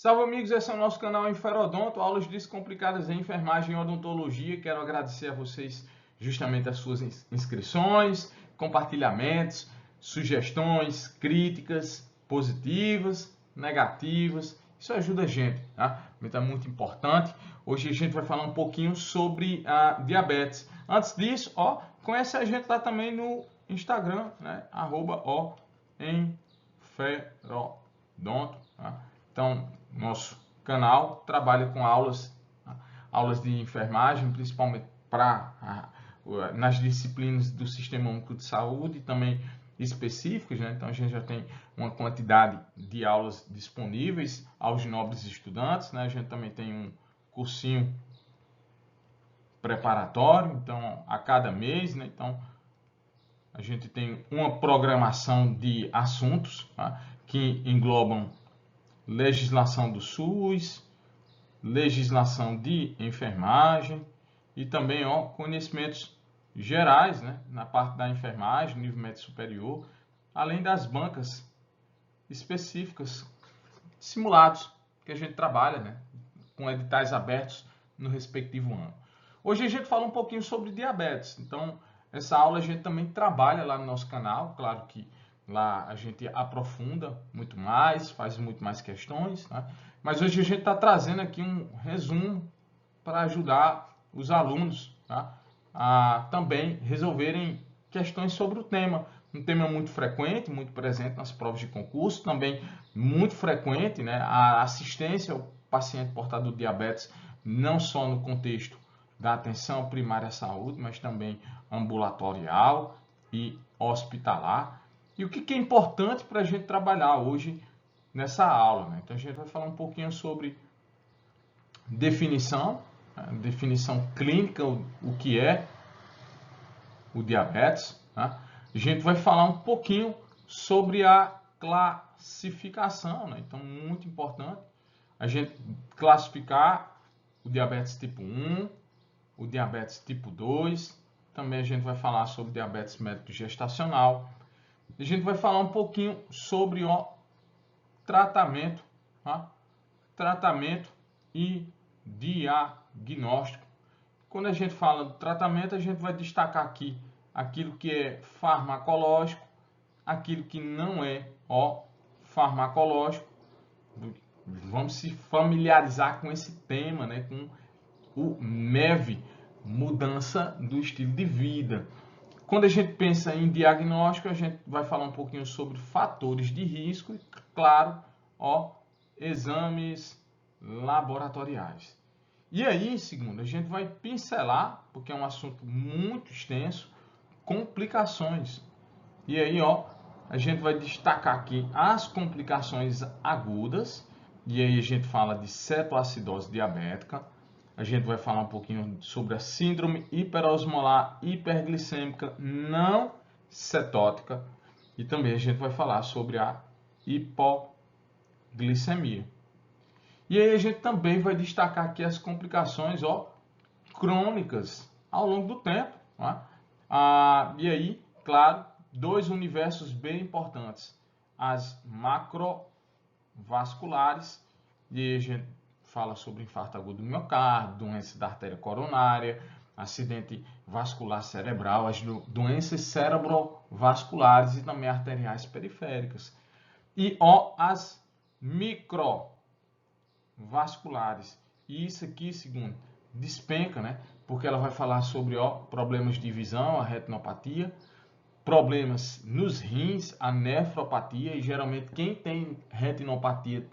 Salve amigos, esse é o nosso canal Enferodonto, aulas descomplicadas em enfermagem e odontologia. Quero agradecer a vocês justamente as suas inscrições, compartilhamentos, sugestões, críticas positivas, negativas. Isso ajuda a gente, tá? É muito importante. Hoje a gente vai falar um pouquinho sobre a diabetes. Antes disso, conhece a gente lá também no Instagram, né? @enferodonto, tá? Então, nosso canal trabalha com aulas de enfermagem, principalmente nas disciplinas do Sistema Único de Saúde, também específicos, né? Então a gente já tem uma quantidade de aulas disponíveis aos nobres estudantes, né? A gente também tem um cursinho preparatório, então a cada mês, né? Então a gente tem uma programação de assuntos, tá? Que englobam legislação do SUS, legislação de enfermagem e também conhecimentos gerais, né, na parte da enfermagem, nível médio superior, além das bancas específicas, simulados, que a gente trabalha, né, com editais abertos no respectivo ano. Hoje a gente fala um pouquinho sobre diabetes, então essa aula a gente também trabalha lá no nosso canal, claro que lá a gente aprofunda muito mais, faz muito mais questões, né? Mas hoje a gente está trazendo aqui um resumo para ajudar os alunos, tá? A também resolverem questões sobre o tema. Um tema muito frequente, muito presente nas provas de concurso, também muito frequente, né? A assistência ao paciente portador de diabetes, não só no contexto da atenção primária à saúde, mas também ambulatorial e hospitalar. E o que é importante para a gente trabalhar hoje nessa aula, né? Então a gente vai falar um pouquinho sobre definição clínica, o que é o diabetes, né? A gente vai falar um pouquinho sobre a classificação, né? Então muito importante a gente classificar o diabetes tipo 1, o diabetes tipo 2, também a gente vai falar sobre diabetes mellitus gestacional. A gente vai falar um pouquinho sobre o tratamento, tá? Tratamento e diagnóstico. Quando a gente fala do tratamento, a gente vai destacar aqui aquilo que é farmacológico, aquilo que não é farmacológico. Vamos se familiarizar com esse tema, né? Com o MEV, mudança do estilo de vida. Quando a gente pensa em diagnóstico, a gente vai falar um pouquinho sobre fatores de risco e, claro, exames laboratoriais. E aí, segundo, a gente vai pincelar, porque é um assunto muito extenso, complicações. E aí, a gente vai destacar aqui as complicações agudas, e aí a gente fala de cetoacidose diabética. A gente vai falar um pouquinho sobre a síndrome hiperosmolar hiperglicêmica não cetótica. E também a gente vai falar sobre a hipoglicemia. E aí a gente também vai destacar aqui as complicações crônicas ao longo do tempo. E aí, claro, dois universos bem importantes. As macrovasculares, e aí a gente fala sobre infarto agudo do miocárdio, doença da artéria coronária, acidente vascular cerebral, as doenças cerebrovasculares e também arteriais periféricas. E as microvasculares. E isso aqui, segundo, despenca, né? Porque ela vai falar sobre problemas de visão, a retinopatia, problemas nos rins, a nefropatia, e geralmente quem tem retinopatia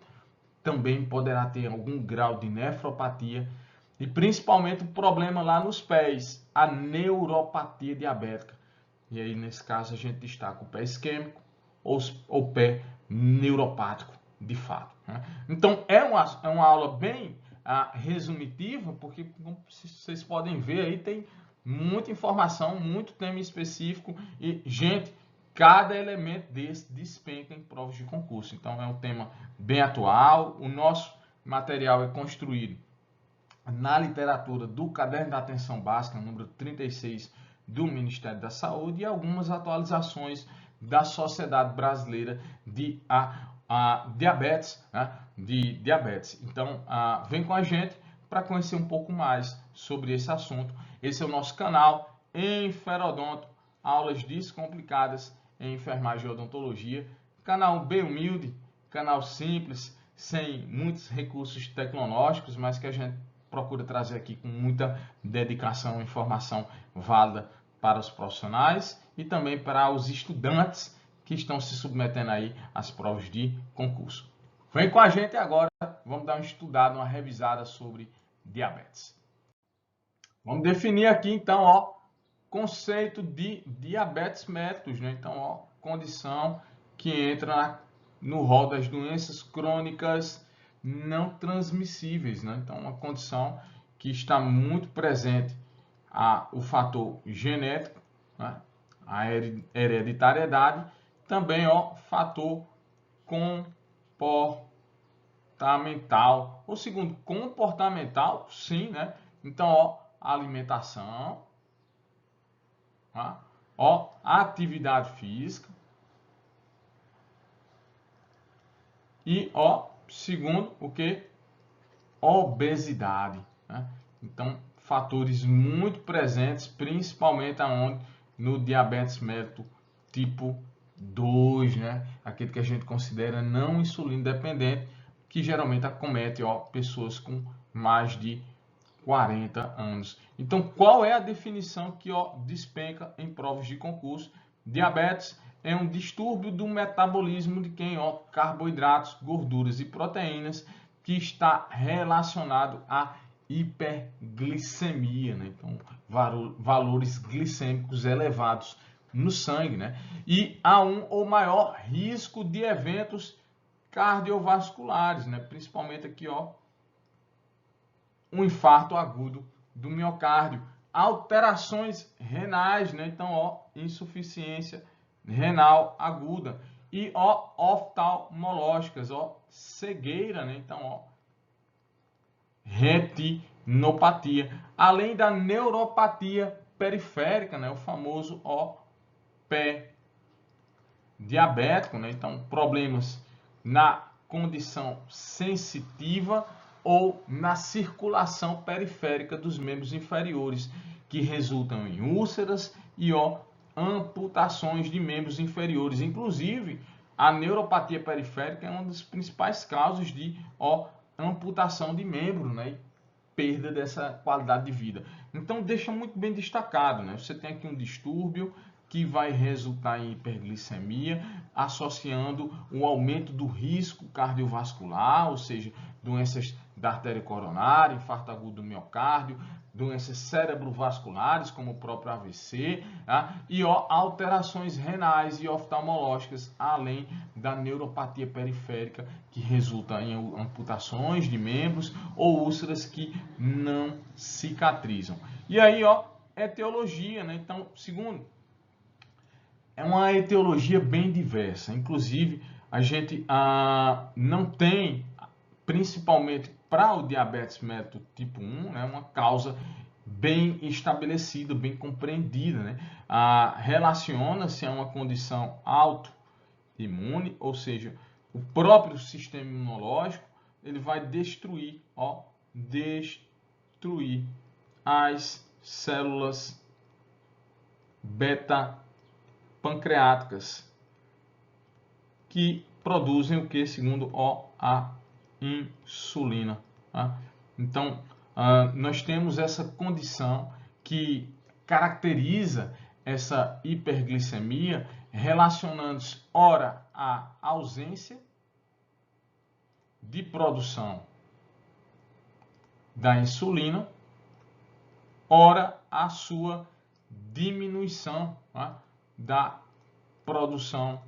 também poderá ter algum grau de nefropatia e principalmente o problema lá nos pés, a neuropatia diabética. E aí, nesse caso, a gente destaca o pé isquêmico ou o pé neuropático, de fato. Né? Então, é uma aula bem resumitiva, porque, como vocês podem ver, aí tem muita informação, muito tema específico e, gente, cada elemento desse despenca em provas de concurso. Então, é um tema bem atual. O nosso material é construído na literatura do Caderno da Atenção Básica, número 36 do Ministério da Saúde, e algumas atualizações da Sociedade Brasileira de diabetes, né? De diabetes. Então, vem com a gente para conhecer um pouco mais sobre esse assunto. Esse é o nosso canal Enferodonto, aulas descomplicadas em enfermagem e odontologia. Canal bem humilde, canal simples, sem muitos recursos tecnológicos, mas que a gente procura trazer aqui com muita dedicação e informação válida para os profissionais e também para os estudantes que estão se submetendo aí às provas de concurso. Vem com a gente agora, vamos dar uma estudada, uma revisada sobre diabetes. Vamos definir aqui então, conceito de diabetes mellitus, né? Então, condição que entra no rol das doenças crônicas não transmissíveis, né? Então, uma condição que está muito presente o fator genético, né? A hereditariedade, também fator comportamental. O segundo, comportamental, sim, né? Então, alimentação, tá? Atividade física e segundo, o que? Obesidade, né? Então, fatores muito presentes, principalmente no diabetes mellitus tipo 2, né? Aquele que a gente considera não insulino dependente, que geralmente acomete pessoas com mais de 40 anos. Então, qual é a definição que despenca em provas de concurso? Diabetes é um distúrbio do metabolismo de quem carboidratos, gorduras e proteínas, que está relacionado à hiperglicemia, né? Então, valores glicêmicos elevados no sangue, né? E há um ou maior risco de eventos cardiovasculares, né? Principalmente aqui, um infarto agudo do miocárdio, alterações renais, né? Então, insuficiência renal aguda e oftalmológicas, cegueira, né? Então, retinopatia, além da neuropatia periférica, né? O famoso pé diabético, né? Então, problemas na condição sensitiva ou na circulação periférica dos membros inferiores, que resultam em úlceras e amputações de membros inferiores. Inclusive, a neuropatia periférica é uma das principais causas de amputação de membro, né? E perda dessa qualidade de vida. Então, deixa muito bem destacado, né? Você tem aqui um distúrbio que vai resultar em hiperglicemia, associando o aumento do risco cardiovascular, ou seja, doenças da artéria coronária, infarto agudo do miocárdio, doenças cerebrovasculares, como o próprio AVC, tá? E alterações renais e oftalmológicas, além da neuropatia periférica, que resulta em amputações de membros ou úlceras que não cicatrizam. E aí, etiologia, né? Então, segundo, é uma etiologia bem diversa. Inclusive, a gente não tem, principalmente para o diabetes mellitus tipo 1, né, uma causa bem estabelecida, bem compreendida, né? Relaciona-se a uma condição autoimune, ou seja, o próprio sistema imunológico ele vai destruir as células beta pancreáticas, que produzem o que? Segundo a insulina. Tá? Então, nós temos essa condição que caracteriza essa hiperglicemia, relacionando-se, ora, à ausência de produção da insulina, ora, à sua diminuição, tá? Da produção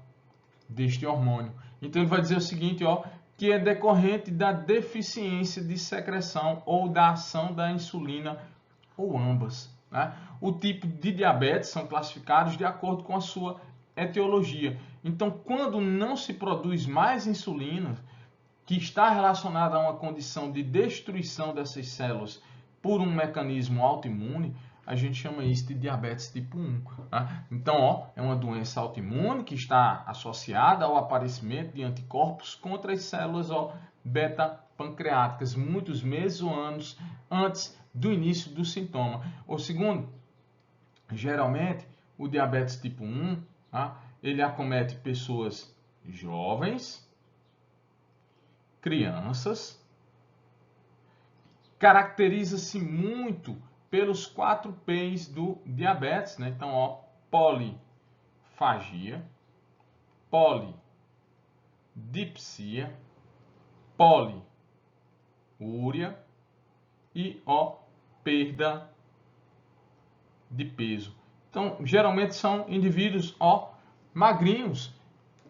deste hormônio. Então ele vai dizer o seguinte, que é decorrente da deficiência de secreção ou da ação da insulina ou ambas, né? O tipo de diabetes são classificados de acordo com a sua etiologia. Então, quando não se produz mais insulina, que está relacionada a uma condição de destruição dessas células por um mecanismo autoimune, a gente chama isso de diabetes tipo 1. Tá? Então, ó, é uma doença autoimune que está associada ao aparecimento de anticorpos contra as células beta-pancreáticas, muitos meses ou anos antes do início do sintoma. O segundo, geralmente, o diabetes tipo 1, tá? Ele acomete pessoas jovens, crianças, caracteriza-se muito pelos 4 P's do diabetes, né? Então, ó, polifagia, polidipsia, poliúria e, ó, perda de peso. Então, geralmente são indivíduos, ó, magrinhos.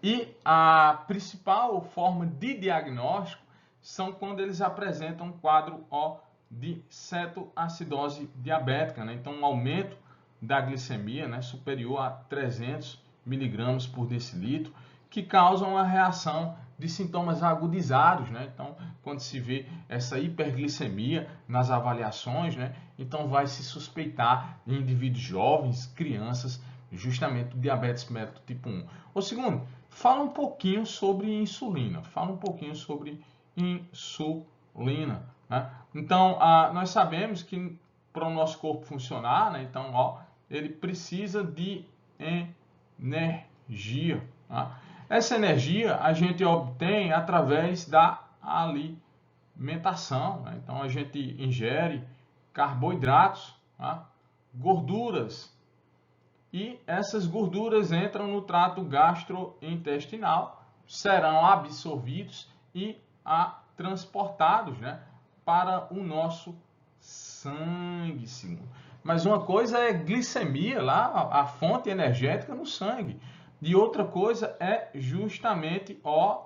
E a principal forma de diagnóstico são quando eles apresentam um quadro, ó, de cetoacidose diabética, né? Então, um aumento da glicemia, né, superior a 300 miligramas por decilitro, que causam uma reação de sintomas agudizados, né? Então, quando se vê essa hiperglicemia nas avaliações, né, então vai se suspeitar em indivíduos jovens, crianças, justamente do diabetes mellitus tipo 1. O segundo, fala um pouquinho sobre insulina. Né? Então, nós sabemos que para o nosso corpo funcionar, né, então, ó, ele precisa de energia. Tá? Essa energia a gente obtém através da alimentação. Né? Então, a gente ingere carboidratos, tá? Gorduras, e essas gorduras entram no trato gastrointestinal, serão absorvidos e transportados, né, para o nosso sangue, segundo. Mas uma coisa é glicemia, lá, a fonte energética no sangue. E outra coisa é justamente, ó,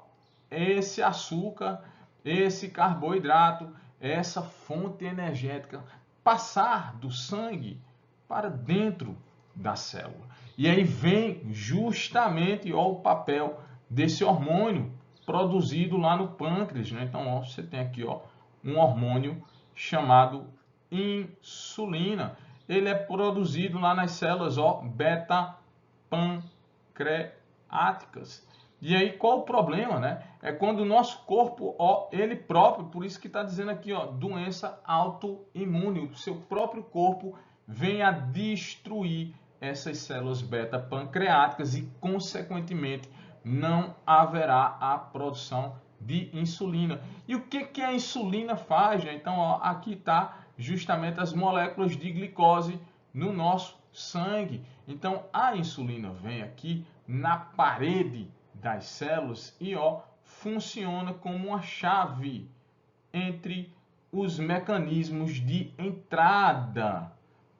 esse açúcar, esse carboidrato, essa fonte energética passar do sangue para dentro da célula. E aí vem justamente, ó, o papel desse hormônio produzido lá no pâncreas, né? Então, ó, você tem aqui, ó, um hormônio chamado insulina. Ele é produzido lá nas células, ó, beta-pancreáticas. E aí, qual o problema, né? É quando o nosso corpo, ó, ele próprio, por isso que está dizendo aqui, ó, doença autoimune, o seu próprio corpo vem a destruir essas células beta-pancreáticas e, consequentemente, não haverá a produção de insulina. E o que a insulina faz? Né? Então, ó, aqui está justamente as moléculas de glicose no nosso sangue. Então, a insulina vem aqui na parede das células e, ó, funciona como uma chave entre os mecanismos de entrada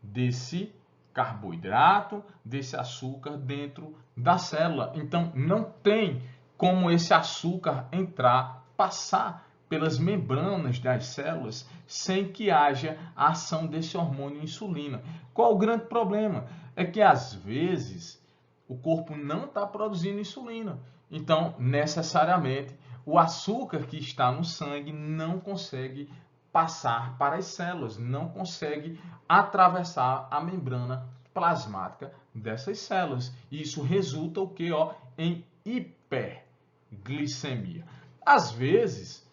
desse carboidrato, desse açúcar dentro da célula. Então, não tem como esse açúcar entrar, passar pelas membranas das células sem que haja a ação desse hormônio insulina. Qual o grande problema? É que, às vezes, o corpo não está produzindo insulina. Então, necessariamente, o açúcar que está no sangue não consegue passar para as células, não consegue atravessar a membrana plasmática dessas células. E isso resulta o quê? Ó, em hiperglicemia. Às vezes,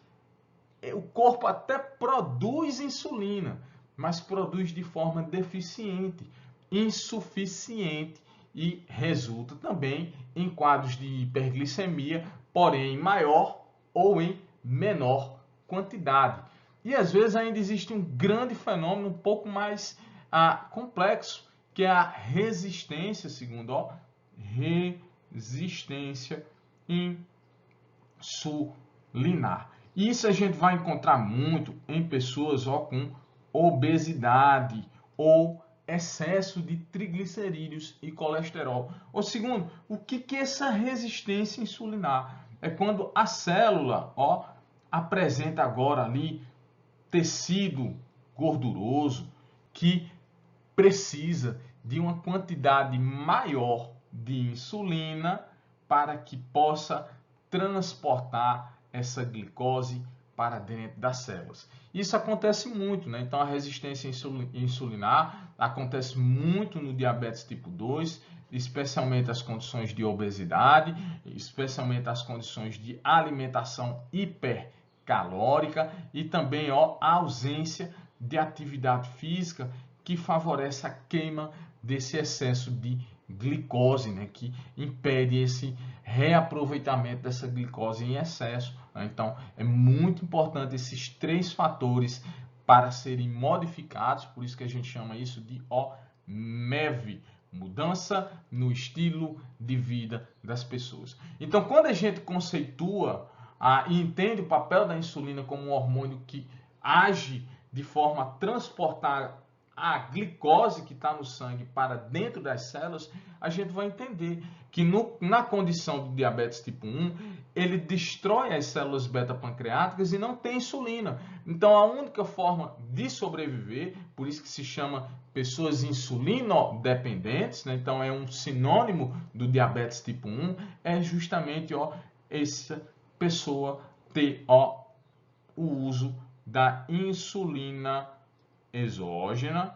o corpo até produz insulina, mas produz de forma deficiente, insuficiente, e resulta também em quadros de hiperglicemia, porém em maior ou em menor quantidade. E às vezes ainda existe um grande fenômeno um pouco mais complexo, que é a resistência, segundo, ó, resistência insulinar. Isso a gente vai encontrar muito em pessoas, ó, com obesidade ou excesso de triglicerídeos e colesterol. O segundo, o que é essa resistência insulinar? É quando a célula, ó, apresenta agora ali tecido gorduroso que precisa de uma quantidade maior de insulina para que possa transportar essa glicose para dentro das células. Isso acontece muito, né? Então, a resistência insulinar acontece muito no diabetes tipo 2, especialmente as condições de obesidade, especialmente as condições de alimentação hipercalórica e também a ausência de atividade física que favorece a queima desse excesso de glicose, né, que impede esse reaproveitamento dessa glicose em excesso. Então, é muito importante esses 3 fatores para serem modificados, por isso que a gente chama isso de MEV, mudança no estilo de vida das pessoas. Então, quando a gente conceitua e entende o papel da insulina como um hormônio que age de forma a transportar a glicose que está no sangue para dentro das células, a gente vai entender que na condição do diabetes tipo 1, ele destrói as células beta-pancreáticas e não tem insulina. Então, a única forma de sobreviver, por isso que se chama pessoas insulinodependentes, né? Então é um sinônimo do diabetes tipo 1, é justamente essa pessoa ter o uso da insulina exógena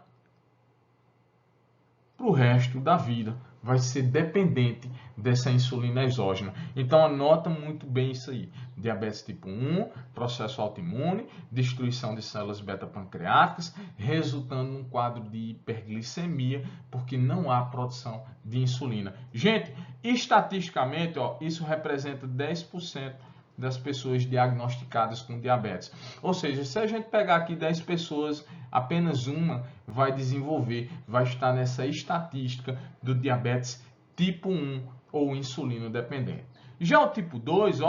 para o resto da vida. Vai ser dependente dessa insulina exógena. Então, anota muito bem isso aí. Diabetes tipo 1, processo autoimune, destruição de células beta-pancreáticas, resultando num quadro de hiperglicemia, porque não há produção de insulina. Gente, estatisticamente, isso representa 10% das pessoas diagnosticadas com diabetes. Ou seja, se a gente pegar aqui 10 pessoas, apenas uma vai desenvolver, vai estar nessa estatística do diabetes tipo 1 ou insulino dependente. Já o tipo 2,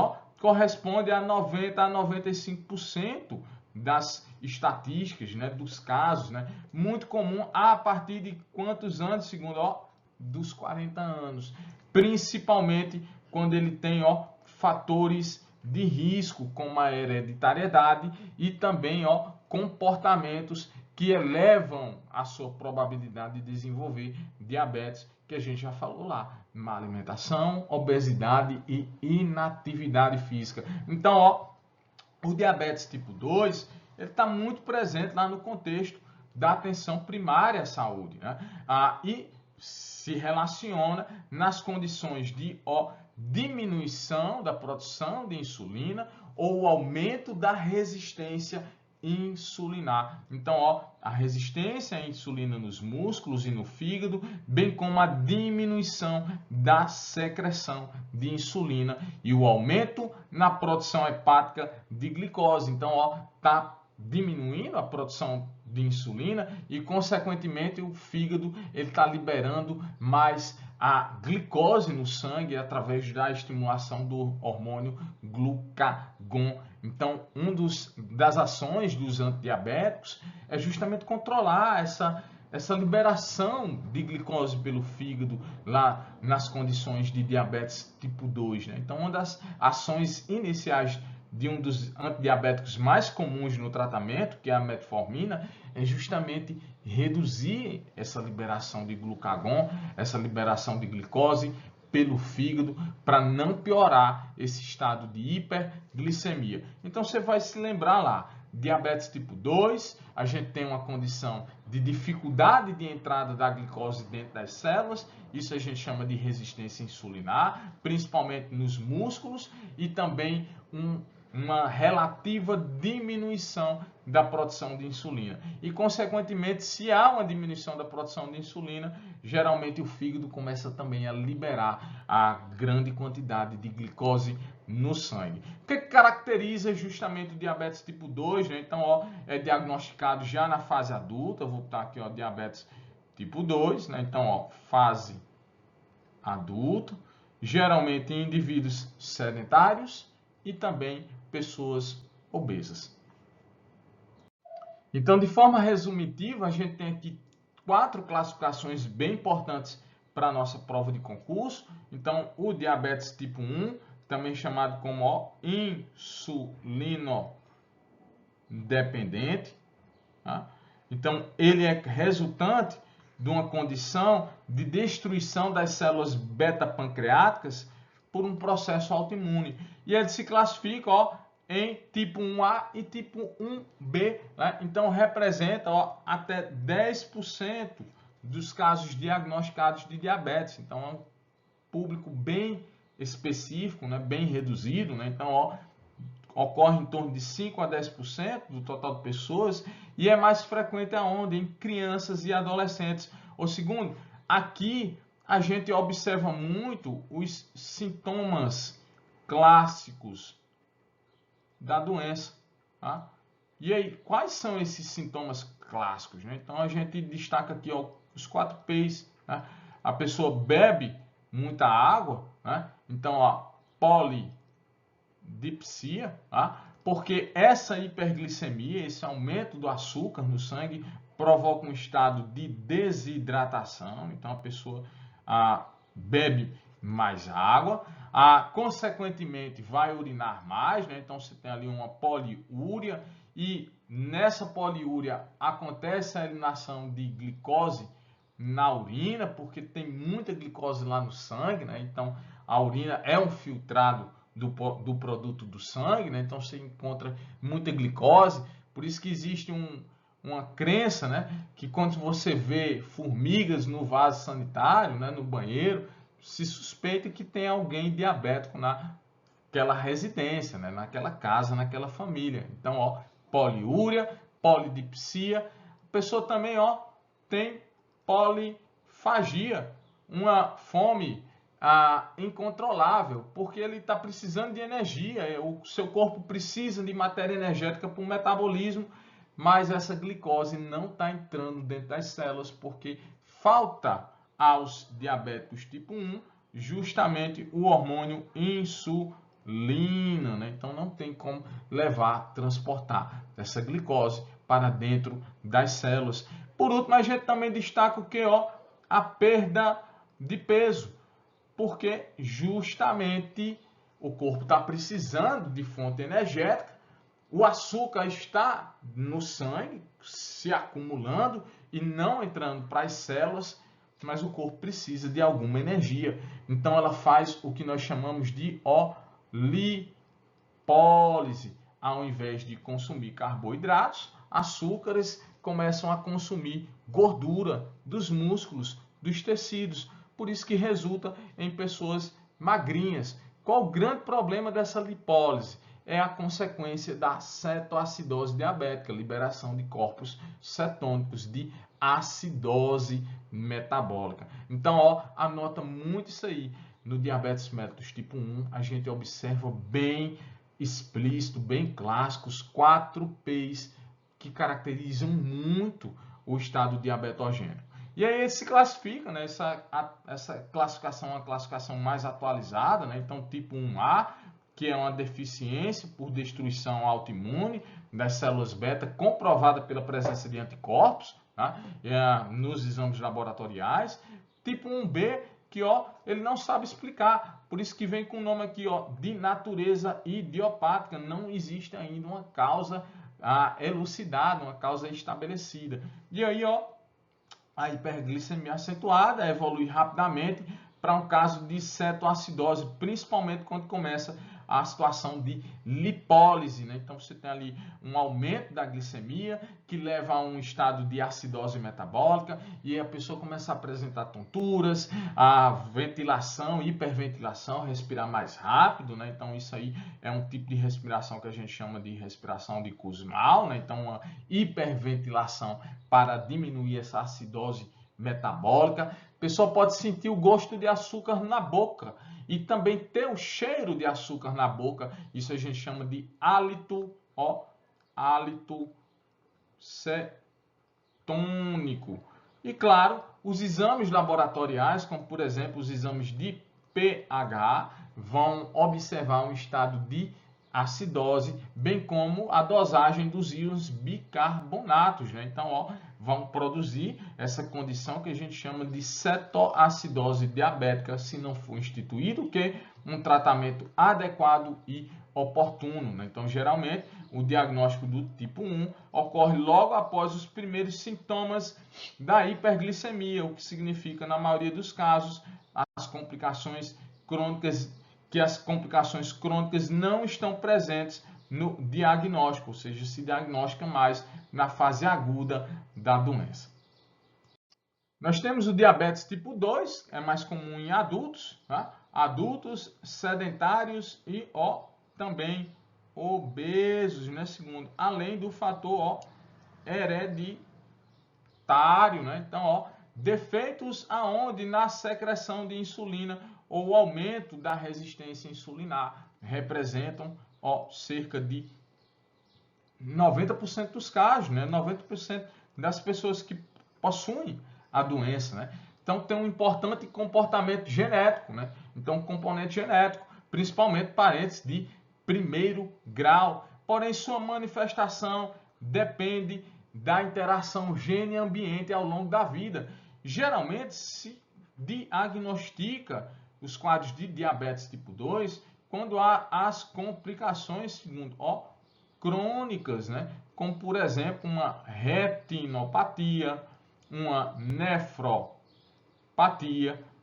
corresponde a 90 a 95% das estatísticas, né, dos casos, né, muito comum a partir de quantos anos, segundo, dos 40 anos, principalmente quando ele tem, fatores de risco, como a hereditariedade e também comportamentos que elevam a sua probabilidade de desenvolver diabetes, que a gente já falou lá, má alimentação, obesidade e inatividade física. Então, o diabetes tipo 2, ele está muito presente lá no contexto da atenção primária à saúde, né? E se relaciona nas condições de diminuição da produção de insulina ou aumento da resistência insulinar. Então, a resistência à insulina nos músculos e no fígado, bem como a diminuição da secreção de insulina e o aumento na produção hepática de glicose. Então, está diminuindo a produção de insulina e, consequentemente, o fígado está liberando mais a glicose no sangue através da estimulação do hormônio glucagon. Então, das ações dos antidiabéticos é justamente controlar essa liberação de glicose pelo fígado lá nas condições de diabetes tipo 2. Né? Então, uma das ações iniciais de um dos antidiabéticos mais comuns no tratamento, que é a metformina, é justamente reduzir essa liberação de glucagon, essa liberação de glicose pelo fígado, para não piorar esse estado de hiperglicemia. Então você vai se lembrar lá, diabetes tipo 2, a gente tem uma condição de dificuldade de entrada da glicose dentro das células, isso a gente chama de resistência insulinar, principalmente nos músculos, e também uma relativa diminuição da produção de insulina. E, consequentemente, se há uma diminuição da produção de insulina, geralmente o fígado começa também a liberar a grande quantidade de glicose no sangue. O que caracteriza justamente o diabetes tipo 2? Né? Então, é diagnosticado já na fase adulta. Eu vou botar aqui, diabetes tipo 2. Né? Então, fase adulta. Geralmente em indivíduos sedentários e também pessoas obesas. Então, de forma resumitiva, a gente tem aqui 4 classificações bem importantes para a nossa prova de concurso. Então, o diabetes tipo 1, também chamado como insulinodependente. Tá? Então, ele é resultante de uma condição de destruição das células beta-pancreáticas por um processo autoimune. E ele se classifica em tipo 1A e tipo 1B, né? Então representa até 10% dos casos diagnosticados de diabetes. Então é um público bem específico, né? Bem reduzido, né? Então ocorre em torno de 5 a 10% do total de pessoas e é mais frequente aonde? Em crianças e adolescentes. Ou segundo, aqui a gente observa muito os sintomas clássicos da doença. Tá? E aí, quais são esses sintomas clássicos? Né? Então, a gente destaca aqui os 4 P's. Né? A pessoa bebe muita água, né? Então, a polidipsia, tá? Porque essa hiperglicemia, esse aumento do açúcar no sangue, provoca um estado de desidratação. Então, a pessoa bebe mais água, consequentemente vai urinar mais, né? Então você tem ali uma poliúria e nessa poliúria acontece a eliminação de glicose na urina, porque tem muita glicose lá no sangue, né? Então a urina é um filtrado do produto do sangue, né? Então você encontra muita glicose, por isso que existe uma crença, né, que quando você vê formigas no vaso sanitário, né, no banheiro, se suspeita que tem alguém diabético naquela residência, né, naquela casa, naquela família. Então, poliúria, polidipsia, a pessoa também, tem polifagia, uma fome incontrolável, porque ele está precisando de energia, o seu corpo precisa de matéria energética para o metabolismo, mas essa glicose não está entrando dentro das células porque falta aos diabéticos tipo 1 justamente o hormônio insulina, né? Então não tem como transportar essa glicose para dentro das células. Por último, a gente também destaca o que? A perda de peso, porque justamente o corpo está precisando de fonte energética. O açúcar está no sangue, se acumulando e não entrando para as células, mas o corpo precisa de alguma energia. Então ela faz o que nós chamamos de lipólise. Ao invés de consumir carboidratos, açúcares começam a consumir gordura dos músculos, dos tecidos. Por isso que resulta em pessoas magrinhas. Qual o grande problema dessa lipólise? É a consequência da cetoacidose diabética, liberação de corpos cetônicos, de acidose metabólica. Então, anota muito isso aí. No diabetes mellitus tipo 1, a gente observa bem explícito, bem clássico, os 4 P's que caracterizam muito o estado diabetogênico. E aí ele se classifica, né? Essa classificação é uma classificação mais atualizada, né? Então, tipo 1A, que é uma deficiência por destruição autoimune das células beta, comprovada pela presença de anticorpos, tá? Nos exames laboratoriais. Tipo 1B, que ele não sabe explicar, por isso que vem com o nome aqui, de natureza idiopática. Não existe ainda uma causa elucidada, uma causa estabelecida. E aí, a hiperglicemia acentuada evolui rapidamente para um caso de cetoacidose, principalmente quando começa a situação de lipólise, né? Então você tem ali um aumento da glicemia que leva a um estado de acidose metabólica e a pessoa começa a apresentar tonturas, a ventilação, hiperventilação, respirar mais rápido, né? Então isso aí é um tipo de respiração que a gente chama de respiração de Kussmaul, né? Então uma hiperventilação para diminuir essa acidose metabólica. A pessoa pode sentir o gosto de açúcar na boca e também ter o cheiro de açúcar na boca. Isso a gente chama de hálito, hálito cetônico. E claro, os exames laboratoriais, como por exemplo os exames de pH, vão observar um estado de acidose, bem como a dosagem dos íons bicarbonatos, né? Então, vão produzir essa condição que a gente chama de cetoacidose diabética, se não for instituído um tratamento adequado e oportuno, né? Então, geralmente, o diagnóstico do tipo 1 ocorre logo após os primeiros sintomas da hiperglicemia, o que significa, na maioria dos casos, as complicações crônicas não estão presentes no diagnóstico, ou seja, se diagnostica mais na fase aguda da doença. Nós temos o diabetes tipo 2, é mais comum em adultos, tá? Adultos sedentários e também obesos, né? Segundo, além do fator hereditário, né? Então, defeitos aonde na secreção de insulina ou o aumento da resistência insulinar representam cerca de 90% dos casos, né? 90% das pessoas que possuem a doença, né? Então tem um importante comportamento genético, né? Então componente genético, principalmente parentes de primeiro grau. Porém, sua manifestação depende da interação gene-ambiente ao longo da vida. Geralmente se diagnostica os quadros de diabetes tipo 2 quando há as complicações, segundo, crônicas, né? Como por exemplo uma retinopatia, uma nefropatia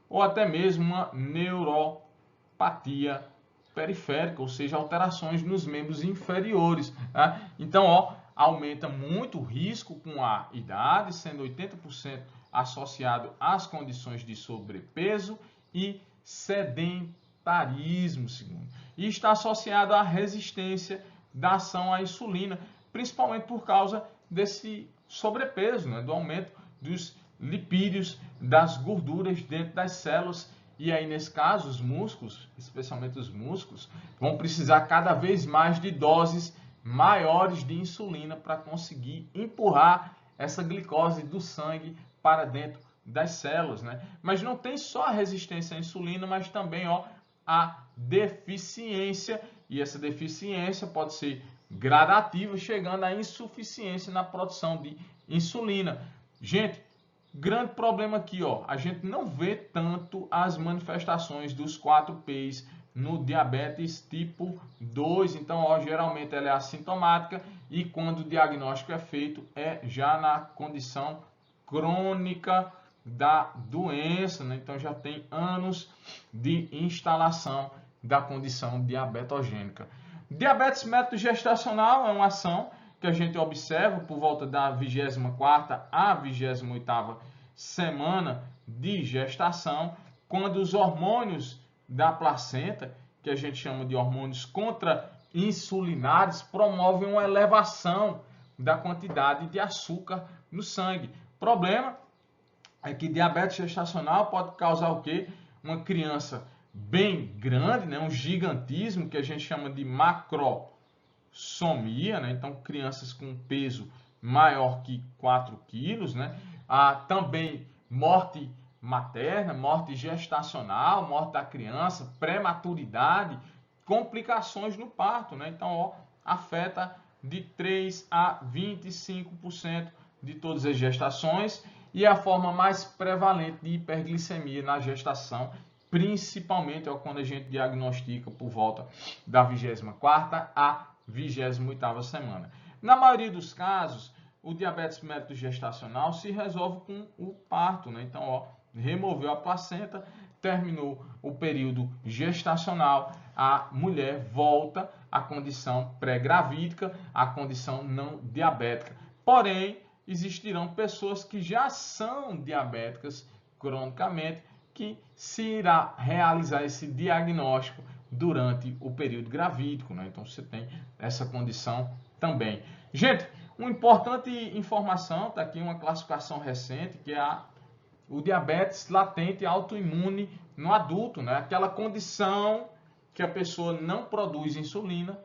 ou até mesmo uma neuropatia periférica, ou seja, alterações nos membros inferiores. Tá? Então, aumenta muito o risco com a idade, sendo 80% associado às condições de sobrepeso e sedentarismo, segundo. E está associado à resistência da ação à insulina, principalmente por causa desse sobrepeso, né, do aumento dos lipídios, das gorduras dentro das células. E aí, nesse caso, os músculos, especialmente os músculos, vão precisar cada vez mais de doses maiores de insulina para conseguir empurrar essa glicose do sangue para dentro das células, né? Mas não tem só a resistência à insulina, mas também a deficiência. E essa deficiência pode ser gradativa, chegando à insuficiência na produção de insulina. Gente, grande problema aqui, a gente não vê tanto as manifestações dos 4 P's no diabetes tipo 2. Então, geralmente ela é assintomática e quando o diagnóstico é feito é já na condição crônica da doença, né? Então já tem anos de instalação da condição diabetogênica. Diabetes método-gestacional é uma ação que a gente observa por volta da 24ª à 28ª semana de gestação, quando os hormônios da placenta, que a gente chama de hormônios contra-insulinares, promovem uma elevação da quantidade de açúcar no sangue. Problema é que diabetes gestacional pode causar o quê? Uma criança bem grande, né? Um gigantismo que a gente chama de macrosomia, né? Então, crianças com peso maior que 4 quilos, né? Também morte materna, morte gestacional, morte da criança, prematuridade, complicações no parto, né? Então, afeta de 3 a 25% de todas as gestações e a forma mais prevalente de hiperglicemia na gestação, principalmente quando a gente diagnostica por volta da 24ª à 28ª semana. Na maioria dos casos, o diabetes método-gestacional se resolve com o parto, né? Então, removeu a placenta, terminou o período gestacional, a mulher volta à condição pré-gravídica, à condição não diabética. Porém, existirão pessoas que já são diabéticas cronicamente, que se irá realizar esse diagnóstico durante o período gravídico, né? Então você tem essa condição também. Gente, uma importante informação, está aqui uma classificação recente, que é o diabetes latente autoimune no adulto, né? Aquela condição que a pessoa não produz insulina,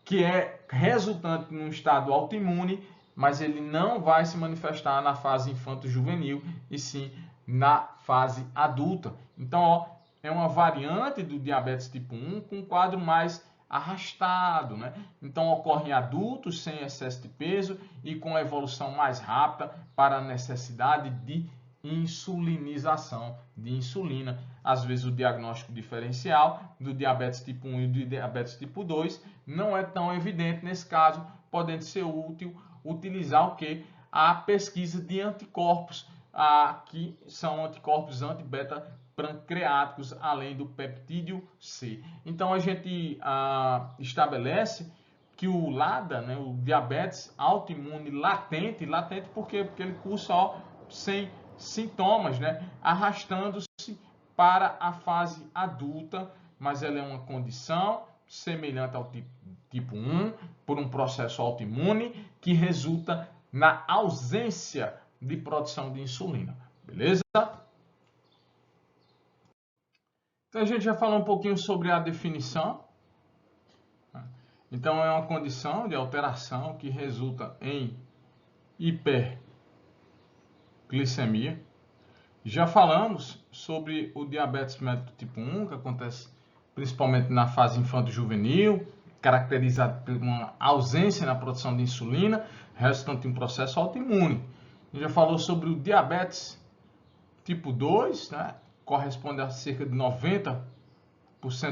que é resultante de um estado autoimune, mas ele não vai se manifestar na fase infanto-juvenil, e sim na fase adulta. Então, é uma variante do diabetes tipo 1 com um quadro mais arrastado, né? Então, ocorre em adultos sem excesso de peso e com evolução mais rápida para a necessidade de insulinização de insulina. Às vezes, o diagnóstico diferencial do diabetes tipo 1 e do diabetes tipo 2 não é tão evidente nesse caso, podendo ser útil utilizar o que? A pesquisa de anticorpos, que são anticorpos anti-beta-pancreáticos, além do peptídeo C. Então, a gente estabelece que o LADA, né, o diabetes autoimune latente, por quê? Porque ele cursa sem sintomas, né, arrastando-se para a fase adulta, mas ela é uma condição semelhante ao tipo 1, por um processo autoimune que resulta na ausência de produção de insulina, beleza? Então a gente já falou um pouquinho sobre a definição. Então é uma condição de alteração que resulta em hiperglicemia. Já falamos sobre o diabetes mellitus tipo 1, que acontece principalmente na fase infanto-juvenil, caracterizado por uma ausência na produção de insulina, resultante de um processo autoimune. A gente já falou sobre o diabetes tipo 2, né? Corresponde a cerca de 90%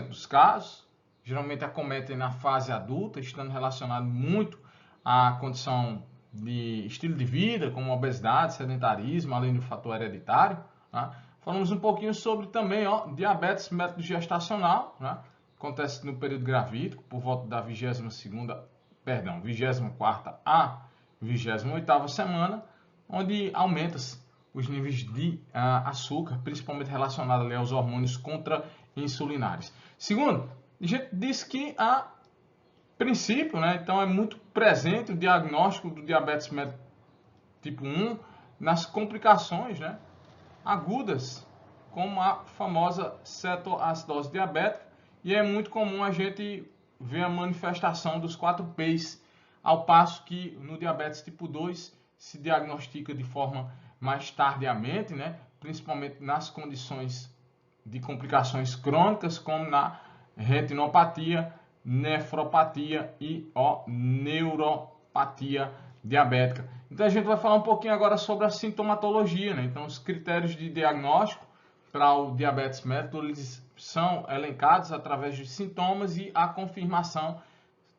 dos casos, geralmente acometem na fase adulta, estando relacionado muito à condição de estilo de vida, como obesidade, sedentarismo, além do fator hereditário. Né? Falamos um pouquinho sobre também diabetes mellitus gestacional, né? Acontece no período gravídico, por volta da 24ª a 28ª semana, onde aumenta-se os níveis de açúcar, principalmente relacionado ali aos hormônios contra-insulinários. Segundo, a gente diz que a princípio, né, então é muito presente o diagnóstico do diabetes mellitus tipo 1 nas complicações, né, agudas, como a famosa cetoacidose diabética, e é muito comum a gente ver a manifestação dos 4 P's, ao passo que no diabetes tipo 2 se diagnostica de forma mais tardiamente, né, principalmente nas condições de complicações crônicas, como na retinopatia, nefropatia e neuropatia diabética. Então a gente vai falar um pouquinho agora sobre a sintomatologia, né? Então os critérios de diagnóstico para o diabetes mellitus eles são elencados através de sintomas e a confirmação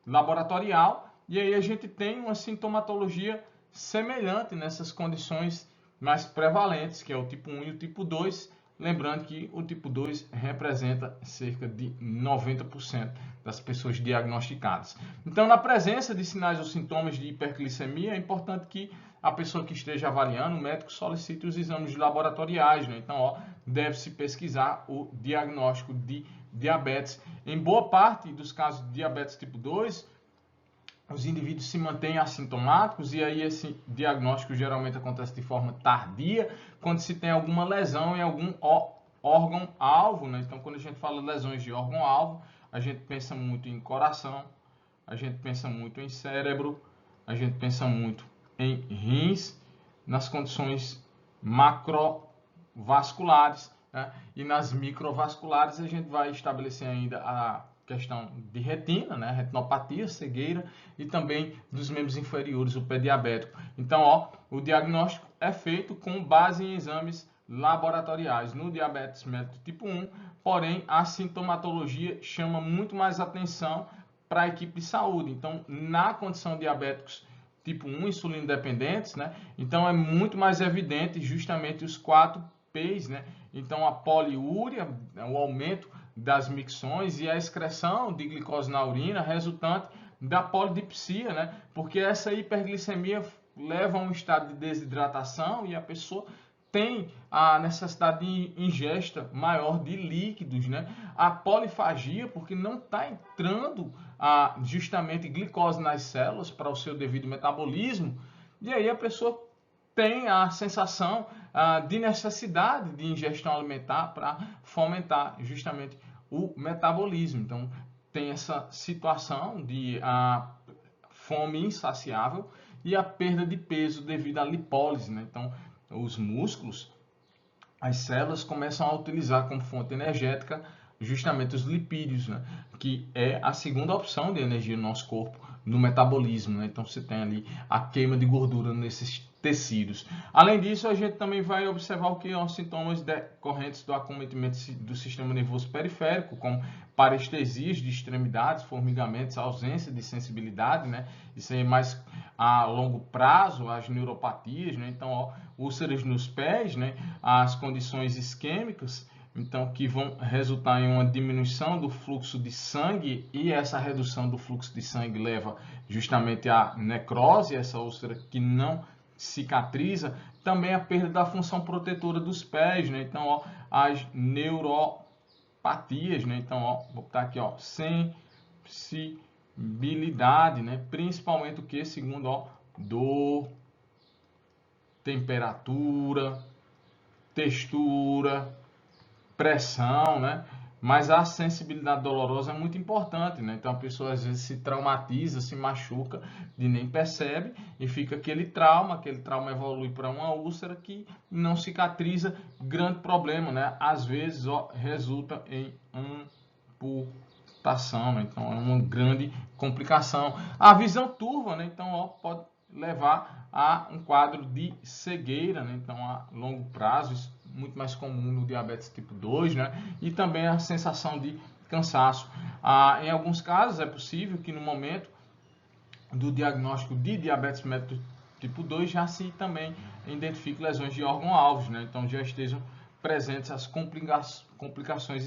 laboratorial. E aí a gente tem uma sintomatologia semelhante nessas condições mais prevalentes, que é o tipo 1 e o tipo 2, lembrando que o tipo 2 representa cerca de 90% das pessoas diagnosticadas. Então, na presença de sinais ou sintomas de hiperglicemia, é importante que a pessoa que esteja avaliando, o médico, solicite os exames laboratoriais, né? Então, deve-se pesquisar o diagnóstico de diabetes. Em boa parte dos casos de diabetes tipo 2, os indivíduos se mantêm assintomáticos e aí esse diagnóstico geralmente acontece de forma tardia, quando se tem alguma lesão em algum órgão-alvo, né? Então, quando a gente fala lesões de órgão-alvo, a gente pensa muito em coração, a gente pensa muito em cérebro, a gente pensa muito em rins, nas condições macrovasculares, né? E nas microvasculares a gente vai estabelecer ainda a questão de retina, né, retinopatia, cegueira e também dos membros inferiores, o pé diabético. Então, o diagnóstico é feito com base em exames laboratoriais no diabetes mellitus tipo 1, porém a sintomatologia chama muito mais atenção para a equipe de saúde. Então, na condição de diabéticos tipo 1, insulino dependentes, né, então é muito mais evidente justamente os 4 P's, né? Então, a poliúria, o aumento das micções e a excreção de glicose na urina resultante da polidipsia, né? Porque essa hiperglicemia leva a um estado de desidratação e a pessoa tem a necessidade de ingesta maior de líquidos, né? A polifagia, porque não está entrando justamente glicose nas células para o seu devido metabolismo, e aí a pessoa tem a sensação de necessidade de ingestão alimentar para fomentar justamente o metabolismo. Então, tem essa situação de fome insaciável e a perda de peso devido à lipólise, né? Então, os músculos, as células começam a utilizar como fonte energética justamente os lipídios, né? Que é a segunda opção de energia no nosso corpo, no metabolismo, né? Então, você tem ali a queima de gordura nesses tecidos. Além disso, a gente também vai observar o que são sintomas decorrentes do acometimento do sistema nervoso periférico, como parestesias de extremidades, formigamentos, ausência de sensibilidade, né? Isso aí é mais a longo prazo, as neuropatias, né? Então, úlceras nos pés, né? As condições isquêmicas, então que vão resultar em uma diminuição do fluxo de sangue, e essa redução do fluxo de sangue leva justamente à necrose, essa úlcera que não cicatriza, também a perda da função protetora dos pés, né? Então, ó, as neuropatias, né? Então, ó, vou botar aqui, ó, sensibilidade, né? Principalmente o que? Segundo, ó, dor, temperatura, textura, pressão, né? Mas a sensibilidade dolorosa é muito importante, né? Então a pessoa às vezes se traumatiza, se machuca e nem percebe, e fica aquele trauma evolui para uma úlcera que não cicatriza, grande problema, né? Às vezes, ó, resulta em amputação, né? Então é uma grande complicação. A visão turva, né? Então, ó, pode levar a um quadro de cegueira, né? Então a longo prazo, isso é muito mais comum no diabetes tipo 2, né? E também a sensação de cansaço. Em alguns casos é possível que no momento do diagnóstico de diabetes mellitus tipo 2 já se também identifique lesões de órgão-alvo, né? Então já estejam presentes as complicações,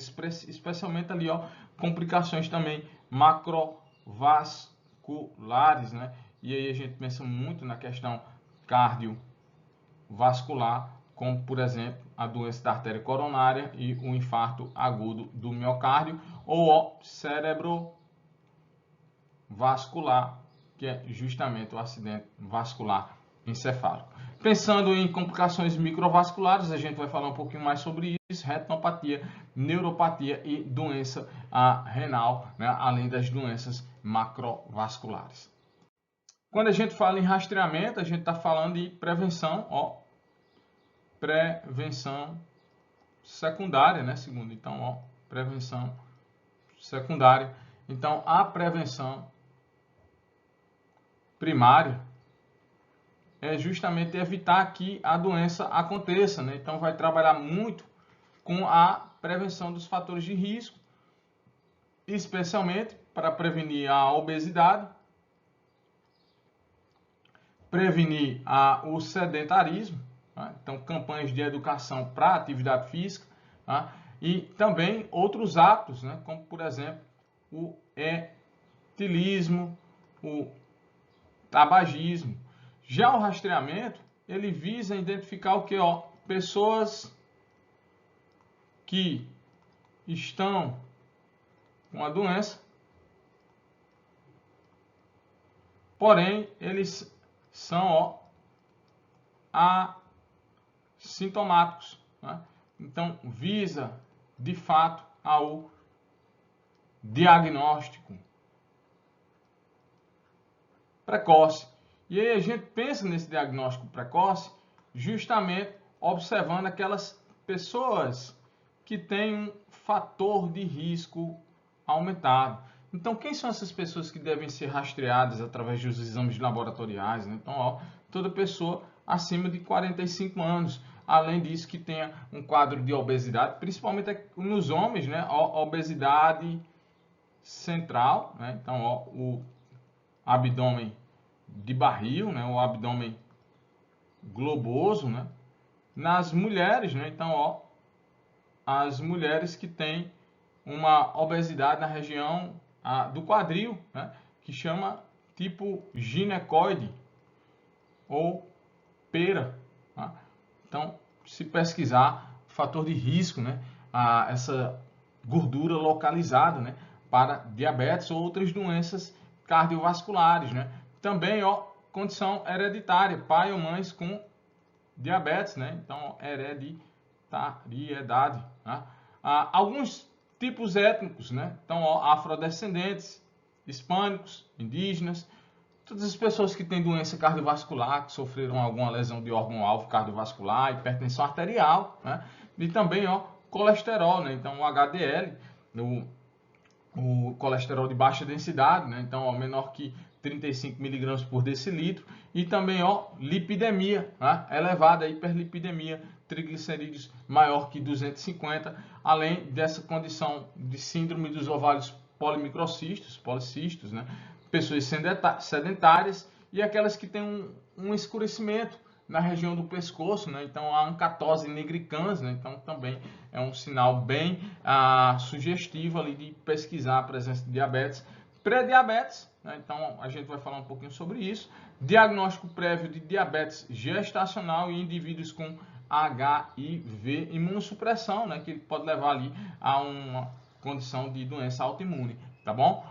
especialmente ali, ó, complicações também macrovasculares, né? E aí a gente pensa muito na questão cardiovascular, como por exemplo a doença da artéria coronária e o infarto agudo do miocárdio, ou o cerebrovascular, que é justamente o acidente vascular encefálico. Pensando em complicações microvasculares, a gente vai falar um pouquinho mais sobre isso: retinopatia, neuropatia e doença renal, né? Além das doenças macrovasculares. Quando a gente fala em rastreamento, a gente está falando de prevenção, ó, prevenção secundária, né? Segundo, então, ó, prevenção secundária. Então, a prevenção primária é justamente evitar que a doença aconteça, né? Então, vai trabalhar muito com a prevenção dos fatores de risco, especialmente para prevenir a obesidade, prevenir o sedentarismo, tá? Então campanhas de educação para atividade física, tá? E também outros hábitos, né? Como por exemplo o etilismo, o tabagismo. Já o rastreamento, ele visa identificar o que? Ó, pessoas que estão com a doença, porém eles são, ó, assintomáticos, né? Então visa de fato ao diagnóstico precoce. E aí a gente pensa nesse diagnóstico precoce justamente observando aquelas pessoas que têm um fator de risco aumentado. Então, quem são essas pessoas que devem ser rastreadas através dos exames laboratoriais, né? Então, ó, toda pessoa acima de 45 anos. Além disso, que tenha um quadro de obesidade, principalmente nos homens, né? Ó, obesidade central, né? Então, ó, o abdômen de barril, né? O abdômen globoso, né? Nas mulheres, né? Então, ó, as mulheres que têm uma obesidade na região do quadril, né? Que chama tipo ginecoide ou pera, tá? Então, se pesquisar fator de risco, né? Essa gordura localizada, né? Para diabetes ou outras doenças cardiovasculares, né? Também, ó, condição hereditária, pai ou mães com diabetes, né? Então, hereditariedade, né? Alguns tipos étnicos, né? Então, ó, afrodescendentes, hispânicos, indígenas, todas as pessoas que têm doença cardiovascular, que sofreram alguma lesão de órgão-alvo cardiovascular, hipertensão arterial, né? E também, ó, colesterol, né? Então, o HDL, o colesterol de baixa densidade, né? Então, ó, menor que 35 mg por decilitro, e também, ó, lipidemia, né? Elevada, hiperlipidemia, triglicerídeos maior que 250, além dessa condição de síndrome dos ovários policísticos, né? Pessoas sedentárias e aquelas que têm um escurecimento na região do pescoço, né? Então a ancatose nigricans, né? Então também é um sinal bem sugestivo ali de pesquisar a presença de diabetes. Pré-diabetes, né? Então a gente vai falar um pouquinho sobre isso. Diagnóstico prévio de diabetes gestacional em indivíduos com HIV, imunossupressão, né? Que pode levar ali a uma condição de doença autoimune, tá bom?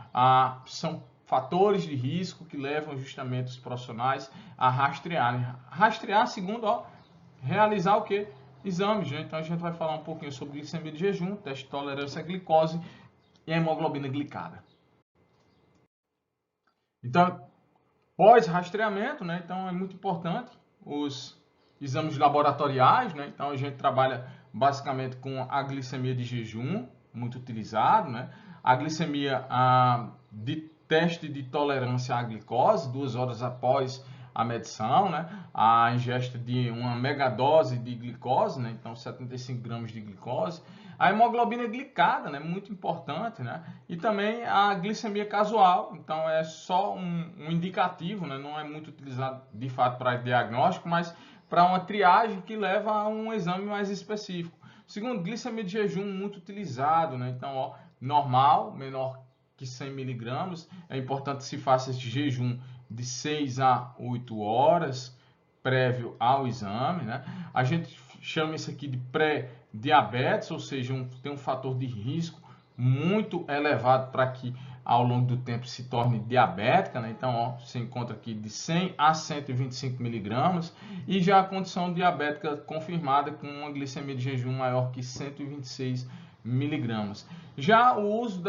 São fatores de risco que levam justamente os profissionais a rastrearem. Rastrear, segundo, realizar o quê? Exames, né? Então a gente vai falar um pouquinho sobre glicemia de jejum, teste de tolerância à glicose e a hemoglobina glicada. Então, pós-rastreamento, né? Então é muito importante os exames laboratoriais, né? Então a gente trabalha basicamente com a glicemia de jejum, muito utilizado, né? A glicemia de teste de tolerância à glicose, 2 horas após a medição, né? A ingesta de uma megadose de glicose, né? Então 75 gramas de glicose. A hemoglobina glicada, né? Muito importante, né? E também a glicemia casual, então é só um indicativo, né? Não é muito utilizado de fato para diagnóstico, mas para uma triagem que leva a um exame mais específico. Segundo, glicemia de jejum muito utilizado, né? Então, normal, menor que 100 miligramas. É importante que se faça esse jejum de 6 a 8 horas prévio ao exame, né? A gente chama isso aqui de pré-diabetes, ou seja, tem um fator de risco muito elevado para que ao longo do tempo se torne diabética, né? Então, você encontra aqui de 100 a 125 miligramas e já a condição diabética confirmada com uma glicemia de jejum maior que 126 miligramas. Já o uso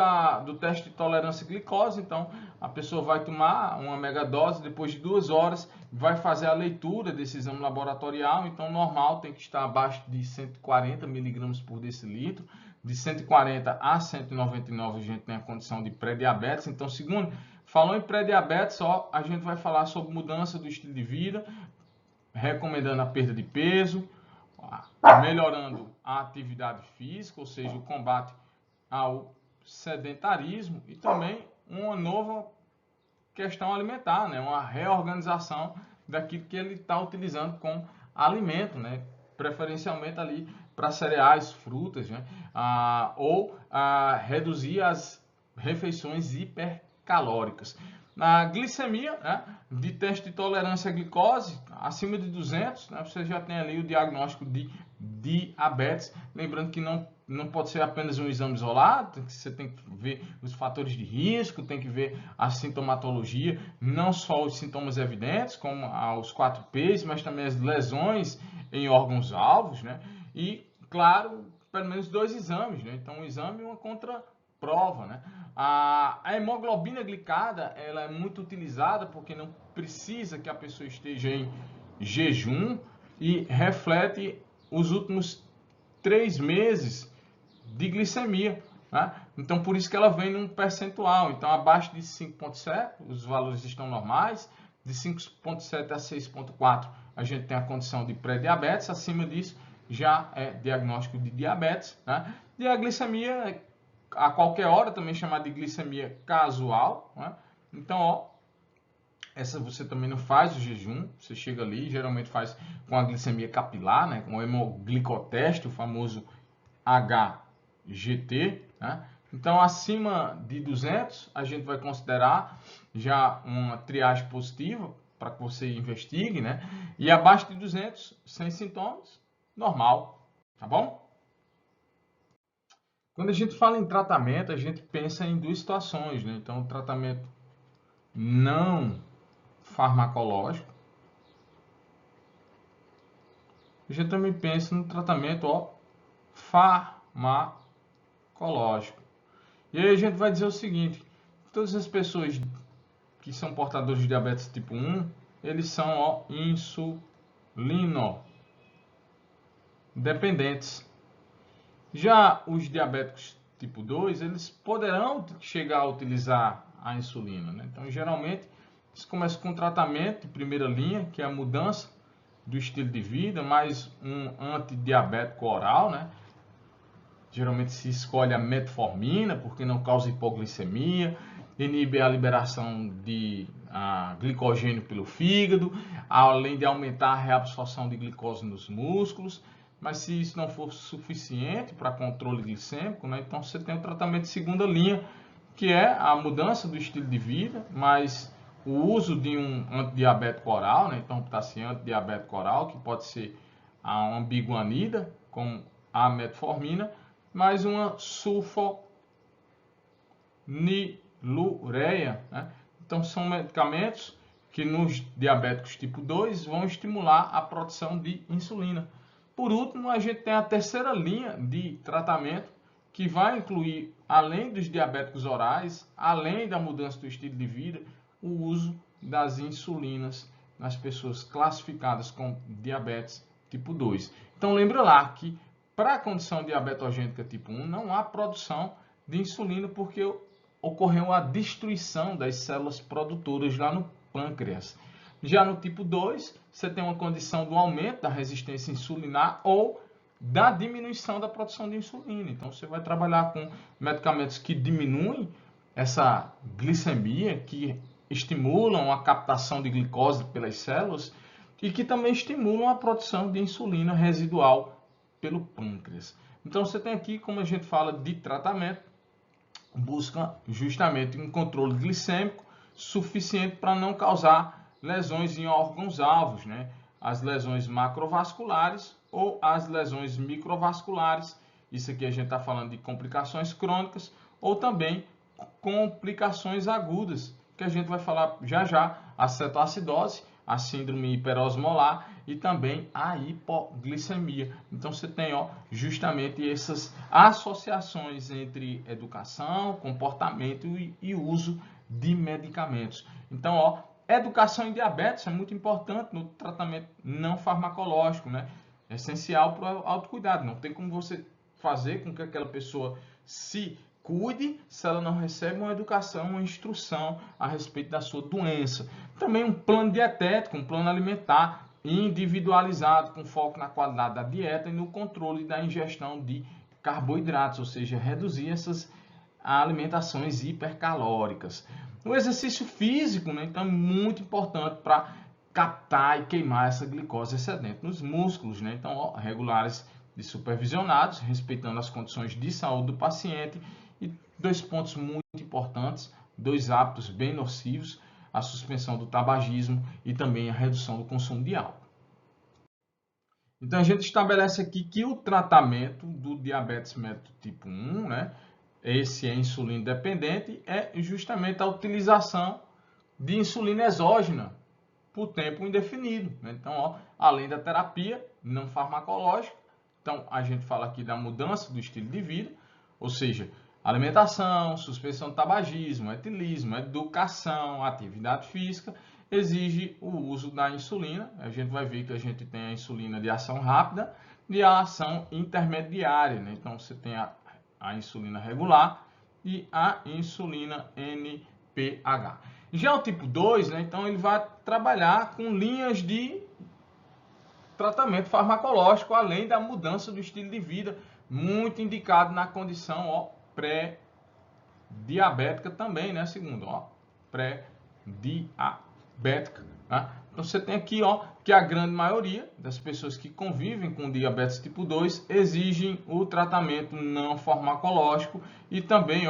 do teste de tolerância à glicose, então a pessoa vai tomar uma megadose, depois de 2 horas vai fazer a leitura desse exame laboratorial, então normal tem que estar abaixo de 140 miligramas por decilitro, de 140 a 199 a gente tem a condição de pré-diabetes. Então, segundo, falou em pré-diabetes, a gente vai falar sobre mudança do estilo de vida, recomendando a perda de peso, melhorando a atividade física, ou seja, o combate ao sedentarismo e também uma nova questão alimentar, né? Uma reorganização daquilo que ele está utilizando como alimento, né? Preferencialmente ali para cereais, frutas, né? Ou reduzir as refeições hipercalóricas. Na glicemia, né, de teste de tolerância à glicose, acima de 200, né, você já tem ali o diagnóstico de diabetes. Lembrando que não pode ser apenas um exame isolado, você tem que ver os fatores de risco, tem que ver a sintomatologia, não só os sintomas evidentes, como os 4 P's, mas também as lesões em órgãos-alvos, né? E, claro, pelo menos 2 exames, né? Então, um exame e uma contraprova, né? A hemoglobina glicada, ela é muito utilizada porque não precisa que a pessoa esteja em jejum e reflete os últimos 3 meses de glicemia, né? Então, por isso que ela vem num percentual. Então, abaixo de 5,7, os valores estão normais. De 5,7 a 6,4, a gente tem a condição de pré-diabetes. Acima disso, já é diagnóstico de diabetes, né? E a glicemia a qualquer hora, também chamada de glicemia casual, né? Então, essa você também não faz o jejum, você chega ali, geralmente faz com a glicemia capilar, né? Com o hemoglicoteste, o famoso HGT, né? Então, acima de 200, a gente vai considerar já uma triagem positiva para que você investigue, né? E abaixo de 200, sem sintomas, normal, tá bom? Quando a gente fala em tratamento, a gente pensa em 2 situações, né? Então, o tratamento não farmacológico. A gente também pensa no tratamento farmacológico. E aí a gente vai dizer o seguinte: todas as pessoas que são portadores de diabetes tipo 1, eles são insulino dependentes. Já os diabéticos tipo 2, eles poderão chegar a utilizar a insulina, né? Então, geralmente, eles começam com um tratamento de primeira linha, que é a mudança do estilo de vida, mais um antidiabético oral, né? Geralmente se escolhe a metformina, porque não causa hipoglicemia, inibe a liberação de a glicogênio pelo fígado, além de aumentar a reabsorção de glicose nos músculos. Mas se isso não for suficiente para controle glicêmico, né, então você tem o tratamento de segunda linha, que é a mudança do estilo de vida, mas o uso de um antidiabético oral, né, então potassiano antidiabético oral, que pode ser a ambiguanida, como a metformina, mais uma sulfonilureia, né? Então são medicamentos que nos diabéticos tipo 2 vão estimular a produção de insulina. Por último, a gente tem a terceira linha de tratamento, que vai incluir, além dos diabéticos orais, além da mudança do estilo de vida, o uso das insulinas nas pessoas classificadas com diabetes tipo 2. Então, lembra lá que para a condição diabetogênica tipo 1 não há produção de insulina porque ocorreu a destruição das células produtoras lá no pâncreas. Já no tipo 2, você tem uma condição do aumento da resistência insulinar ou da diminuição da produção de insulina. Então, você vai trabalhar com medicamentos que diminuem essa glicemia, que estimulam a captação de glicose pelas células e que também estimulam a produção de insulina residual pelo pâncreas. Então, você tem aqui, como a gente fala de tratamento, busca justamente um controle glicêmico suficiente para não causar lesões em órgãos-alvos, né? As lesões macrovasculares ou as lesões microvasculares. Isso aqui a gente está falando de complicações crônicas ou também complicações agudas, que a gente vai falar já já, a cetoacidose, a síndrome hiperosmolar e também a hipoglicemia. Então você tem justamente essas associações entre educação, comportamento e uso de medicamentos. Então, educação em diabetes é muito importante no tratamento não farmacológico, né? É essencial para o autocuidado. Não tem como você fazer com que aquela pessoa se cuide se ela não recebe uma educação, uma instrução a respeito da sua doença. Também um plano dietético, um plano alimentar individualizado, com foco na qualidade da dieta e no controle da ingestão de carboidratos, ou seja, reduzir essas alimentações hipercalóricas. O exercício físico, né, então, é muito importante para captar e queimar essa glicose excedente nos músculos, né? Então, regulares e supervisionados, respeitando as condições de saúde do paciente. E dois pontos muito importantes, dois hábitos bem nocivos, a suspensão do tabagismo e também a redução do consumo de álcool. Então, a gente estabelece aqui que o tratamento do diabetes mellitus tipo 1, né, esse é insulina dependente, é justamente a utilização de insulina exógena por tempo indefinido, né? Então, além da terapia não farmacológica, então a gente fala aqui da mudança do estilo de vida, ou seja, alimentação, suspensão do tabagismo, etilismo, educação, atividade física, exige o uso da insulina. A gente vai ver que a gente tem a insulina de ação rápida e a ação intermediária, né? Então você tem a insulina regular e a insulina NPH. Já o tipo 2, né, então ele vai trabalhar com linhas de tratamento farmacológico, além da mudança do estilo de vida, muito indicado na condição pré-diabética também, né, segundo, pré-diabética, né? Então você tem aqui, que a grande maioria das pessoas que convivem com diabetes tipo 2 exigem o tratamento não farmacológico e também,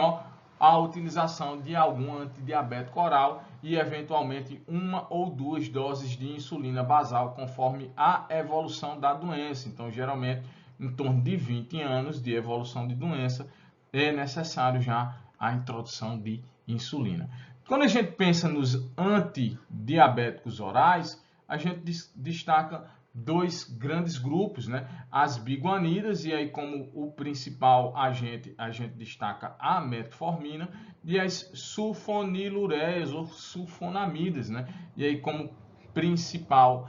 a utilização de algum antidiabético oral e, eventualmente, uma ou duas doses de insulina basal, conforme a evolução da doença. Então, geralmente, em torno de 20 anos de evolução de doença, é necessário já a introdução de insulina. Quando a gente pensa nos antidiabéticos orais, a gente destaca dois grandes grupos, né? As biguanidas, e aí como o principal agente, a gente destaca a metformina, e as sulfonilureias ou sulfonamidas, né? E aí como principal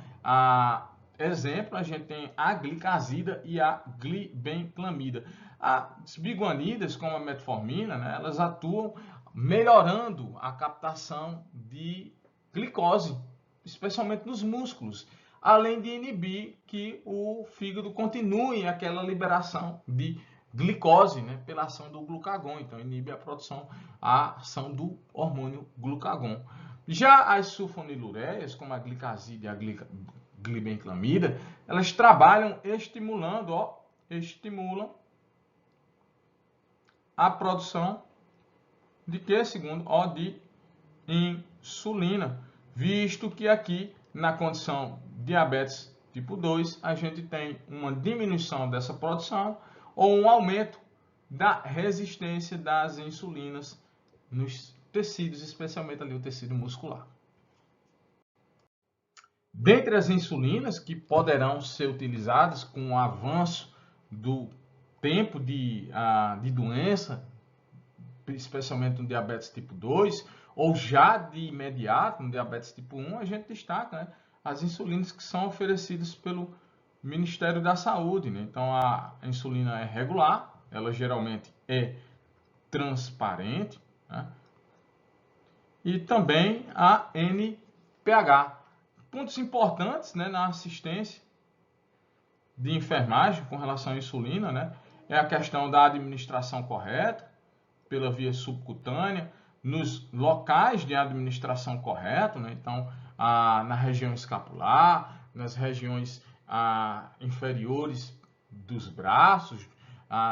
exemplo, a gente tem a glicazida e a glibenclamida. As biguanidas, como a metformina, né? Elas atuam melhorando a captação de glicose, especialmente nos músculos, além de inibir que o fígado continue aquela liberação de glicose, né, pela ação do glucagon. Então, inibe a produção, a ação do hormônio glucagon. Já as sulfonilureias, como a glicazida e a glibenclamida, elas trabalham estimulam a produção de que, segundo? De insulina, visto que aqui na condição diabetes tipo 2, a gente tem uma diminuição dessa produção ou um aumento da resistência das insulinas nos tecidos, especialmente ali o tecido muscular. Dentre as insulinas que poderão ser utilizadas com o avanço do tempo de doença, especialmente no diabetes tipo 2, ou já de imediato no diabetes tipo 1, a gente destaca, né, as insulinas que são oferecidas pelo Ministério da Saúde. Né? Então, a insulina é regular, ela geralmente é transparente, né? E também a NPH. Pontos importantes, né, na assistência de enfermagem com relação à insulina, né, é a questão da administração correta pela via subcutânea, nos locais de administração correta, né, então na região escapular, nas regiões inferiores dos braços,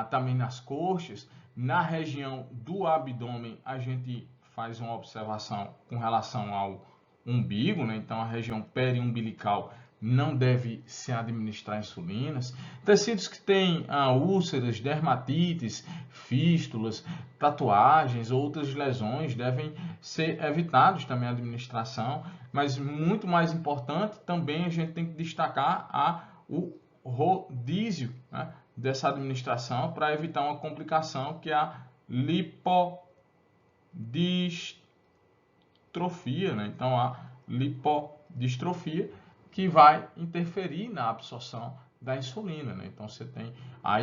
também nas coxas, na região do abdômen a gente faz uma observação com relação ao umbigo, né? Então a região periumbilical não deve se administrar insulinas. Tecidos que têm úlceras, dermatites, fístulas, tatuagens, outras lesões devem ser evitados também a administração, mas muito mais importante também a gente tem que destacar o rodízio, né, dessa administração para evitar uma complicação que é a lipodistrofia, né? Então a lipodistrofia que vai interferir na absorção da insulina, né? Então você tem a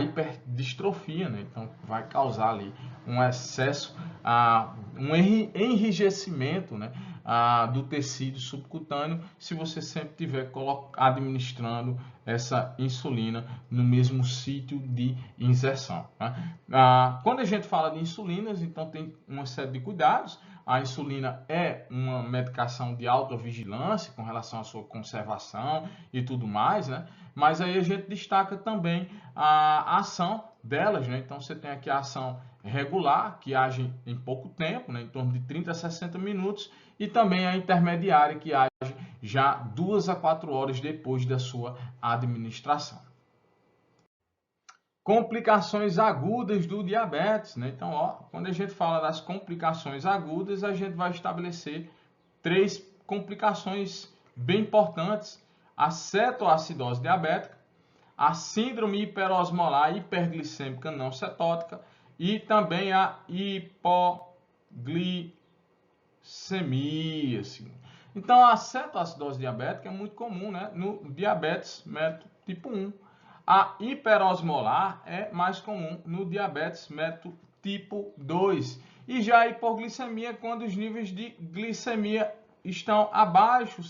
hiperdistrofia, né? Então vai causar ali um excesso, um enrijecimento, né, do tecido subcutâneo, se você sempre estiver administrando essa insulina no mesmo sítio de inserção. Né? Quando a gente fala de insulinas, então tem uma série de cuidados. A insulina é uma medicação de alta vigilância com relação à sua conservação e tudo mais, né? Mas aí a gente destaca também a ação delas, né? Então você tem aqui a ação regular, que age em pouco tempo, né? Em torno de 30 a 60 minutos, e também a intermediária, que age já 2 a 4 horas depois da sua administração. Complicações agudas do diabetes, né? Então, quando a gente fala das complicações agudas, a gente vai estabelecer 3 complicações bem importantes: a cetoacidose diabética, a síndrome hiperosmolar hiperglicêmica não cetótica e também a hipoglicemia. Então, a cetoacidose diabética é muito comum, né, no diabetes mellitus tipo 1. A hiperosmolar é mais comum no diabetes mellitus tipo 2. E já a hipoglicemia é quando os níveis de glicemia estão abaixo,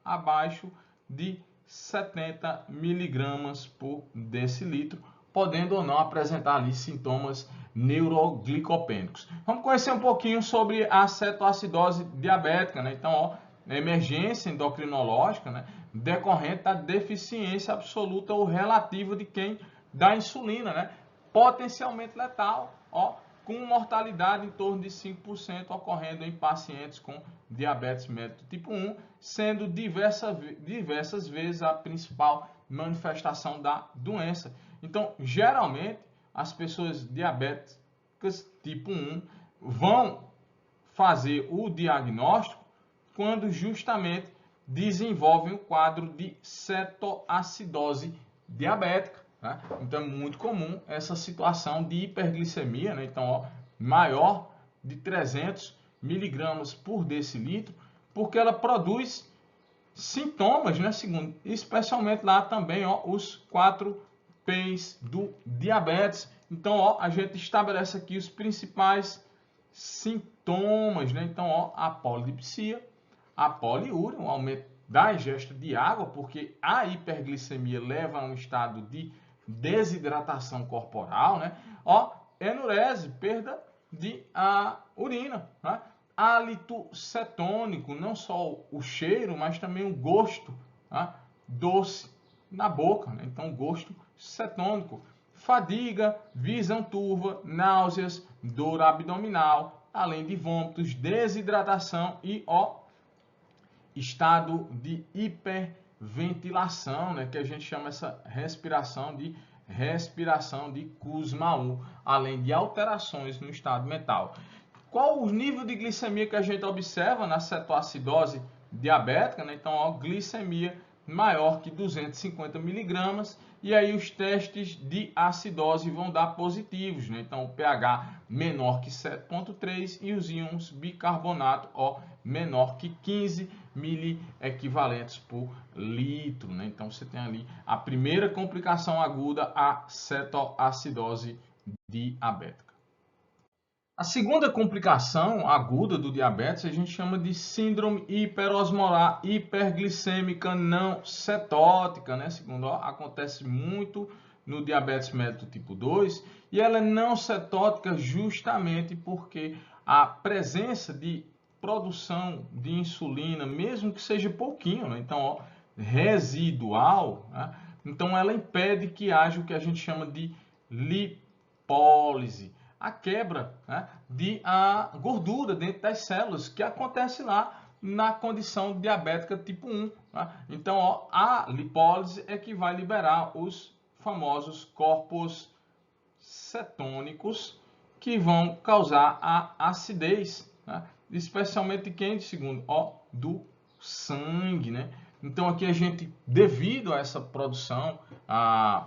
abaixo de 70 miligramas por decilitro, podendo ou não apresentar ali sintomas neuroglicopênicos. Vamos conhecer um pouquinho sobre a cetoacidose diabética, né? Então, emergência endocrinológica, né, decorrente da deficiência absoluta ou relativa de quem dá insulina, né, potencialmente letal, com mortalidade em torno de 5% ocorrendo em pacientes com diabetes mellitus tipo 1, sendo diversas vezes a principal manifestação da doença. Então, geralmente, as pessoas diabéticas tipo 1 vão fazer o diagnóstico quando justamente desenvolvem o quadro de cetoacidose diabética. Né? Então é muito comum essa situação de hiperglicemia, né? Então, maior de 300 miligramas por decilitro, porque ela produz sintomas, né? Segundo, especialmente lá também, os 4 P's do diabetes. Então, a gente estabelece aqui os principais sintomas, né? Então, a polidipsia, a poliúria, um aumento da ingesta de água, porque a hiperglicemia leva a um estado de desidratação corporal, né? Enurese, perda de urina, né? hálito cetônico, não só o cheiro, mas também o gosto, tá? Doce na boca, né? Então gosto cetônico. Fadiga, visão turva, náuseas, dor abdominal, além de vômitos, desidratação e estado de hiperventilação, né, que a gente chama essa respiração de Kussmaul, além de alterações no estado mental. Qual o nível de glicemia que a gente observa na cetoacidose diabética, né? Então, glicemia maior que 250 miligramas, e aí os testes de acidose vão dar positivos, né? Então, o pH menor que 7,3 e os íons bicarbonato menor que 15 miliequivalentes por litro, né? Então, você tem ali a primeira complicação aguda, a cetoacidose diabética. A segunda complicação aguda do diabetes a gente chama de síndrome hiperosmolar hiperglicêmica não cetótica, né? Segundo, acontece muito no diabetes mellitus tipo 2 e ela é não cetótica justamente porque a presença de produção de insulina, mesmo que seja pouquinho, né? Então, residual, né? Então ela impede que haja o que a gente chama de lipólise, a quebra, né, de a gordura dentro das células, que acontece lá na condição diabética tipo 1. Né? Então, a lipólise é que vai liberar os famosos corpos cetônicos que vão causar a acidez, né? Especialmente quem, segundo, do sangue, né? Então, aqui a gente, devido a essa produção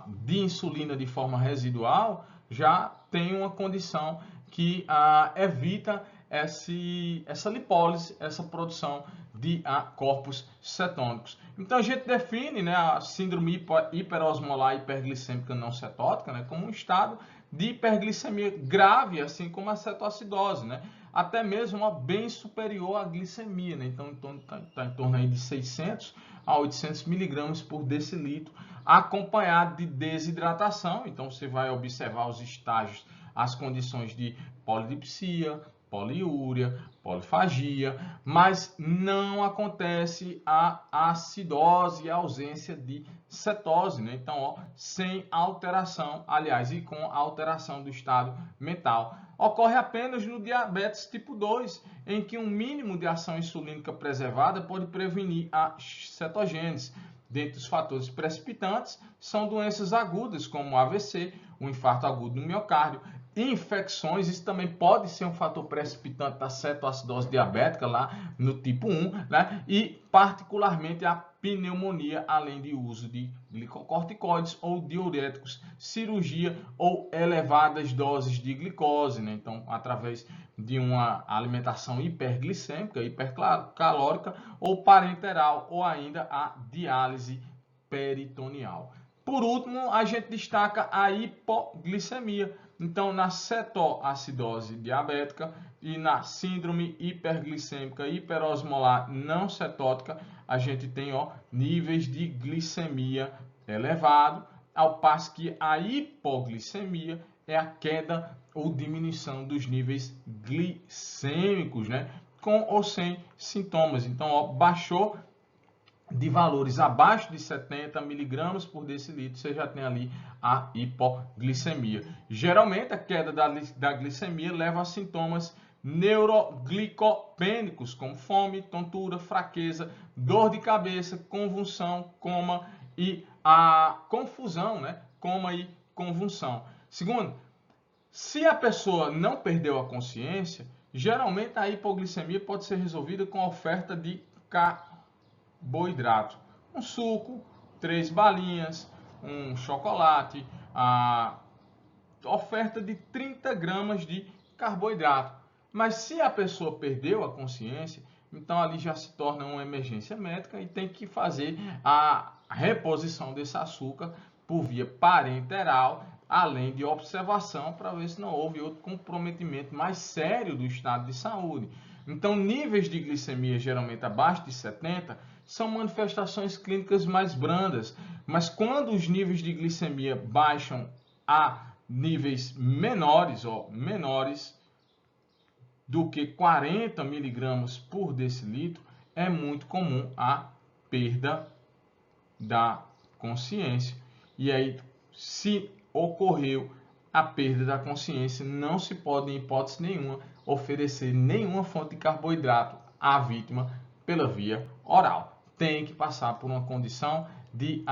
de insulina de forma residual, já tem uma condição que evita essa lipólise, essa produção de corpos cetônicos. Então a gente define, né, a síndrome hiperosmolar hiperglicêmica não cetótica, né, como um estado de hiperglicemia grave, assim como a cetoacidose, né, até mesmo bem superior à glicemia, né, então está em torno aí de 600 a 800 miligramas por decilitro, acompanhado de desidratação. Então você vai observar os estágios, as condições de polidipsia, poliúria, polifagia, mas não acontece a acidose e a ausência de cetose, né? Então, sem alteração, aliás, e com alteração do estado mental. Ocorre apenas no diabetes tipo 2, em que um mínimo de ação insulínica preservada pode prevenir a cetogênese. Dentre os fatores precipitantes são doenças agudas, como o AVC, o infarto agudo no miocárdio, infecções. Isso também pode ser um fator precipitante da cetoacidose diabética lá no tipo 1, né? E particularmente a pneumonia, além de uso de glicocorticoides ou diuréticos, cirurgia ou elevadas doses de glicose, né? Então, através de uma alimentação hiperglicêmica, hipercalórica ou parenteral, ou ainda a diálise peritoneal. Por último, a gente destaca a hipoglicemia. Então, na cetoacidose diabética e na síndrome hiperglicêmica hiperosmolar não cetótica, a gente tem níveis de glicemia elevado, ao passo que a hipoglicemia é a queda ou diminuição dos níveis glicêmicos, né? Com ou sem sintomas. Então, baixou de valores abaixo de 70 miligramas por decilitro, você já tem ali a hipoglicemia. Geralmente, a queda da glicemia leva a sintomas neuroglicopênicos, como fome, tontura, fraqueza, dor de cabeça, convulsão, coma e a confusão, né? Coma e convulsão. Segundo, se a pessoa não perdeu a consciência, geralmente a hipoglicemia pode ser resolvida com a oferta de carboidrato, um suco, 3 balinhas, um chocolate, a oferta de 30 gramas de carboidrato. Mas se a pessoa perdeu a consciência, então ali já se torna uma emergência médica e tem que fazer a reposição desse açúcar por via parenteral, além de observação para ver se não houve outro comprometimento mais sério do estado de saúde. Então, níveis de glicemia geralmente abaixo de 70 são manifestações clínicas mais brandas, mas quando os níveis de glicemia baixam a níveis menores, do que 40 miligramas por decilitro, é muito comum a perda da consciência. E aí, se ocorreu a perda da consciência, não se pode, em hipótese nenhuma, oferecer nenhuma fonte de carboidrato à vítima pela via oral. Tem que passar por uma condição de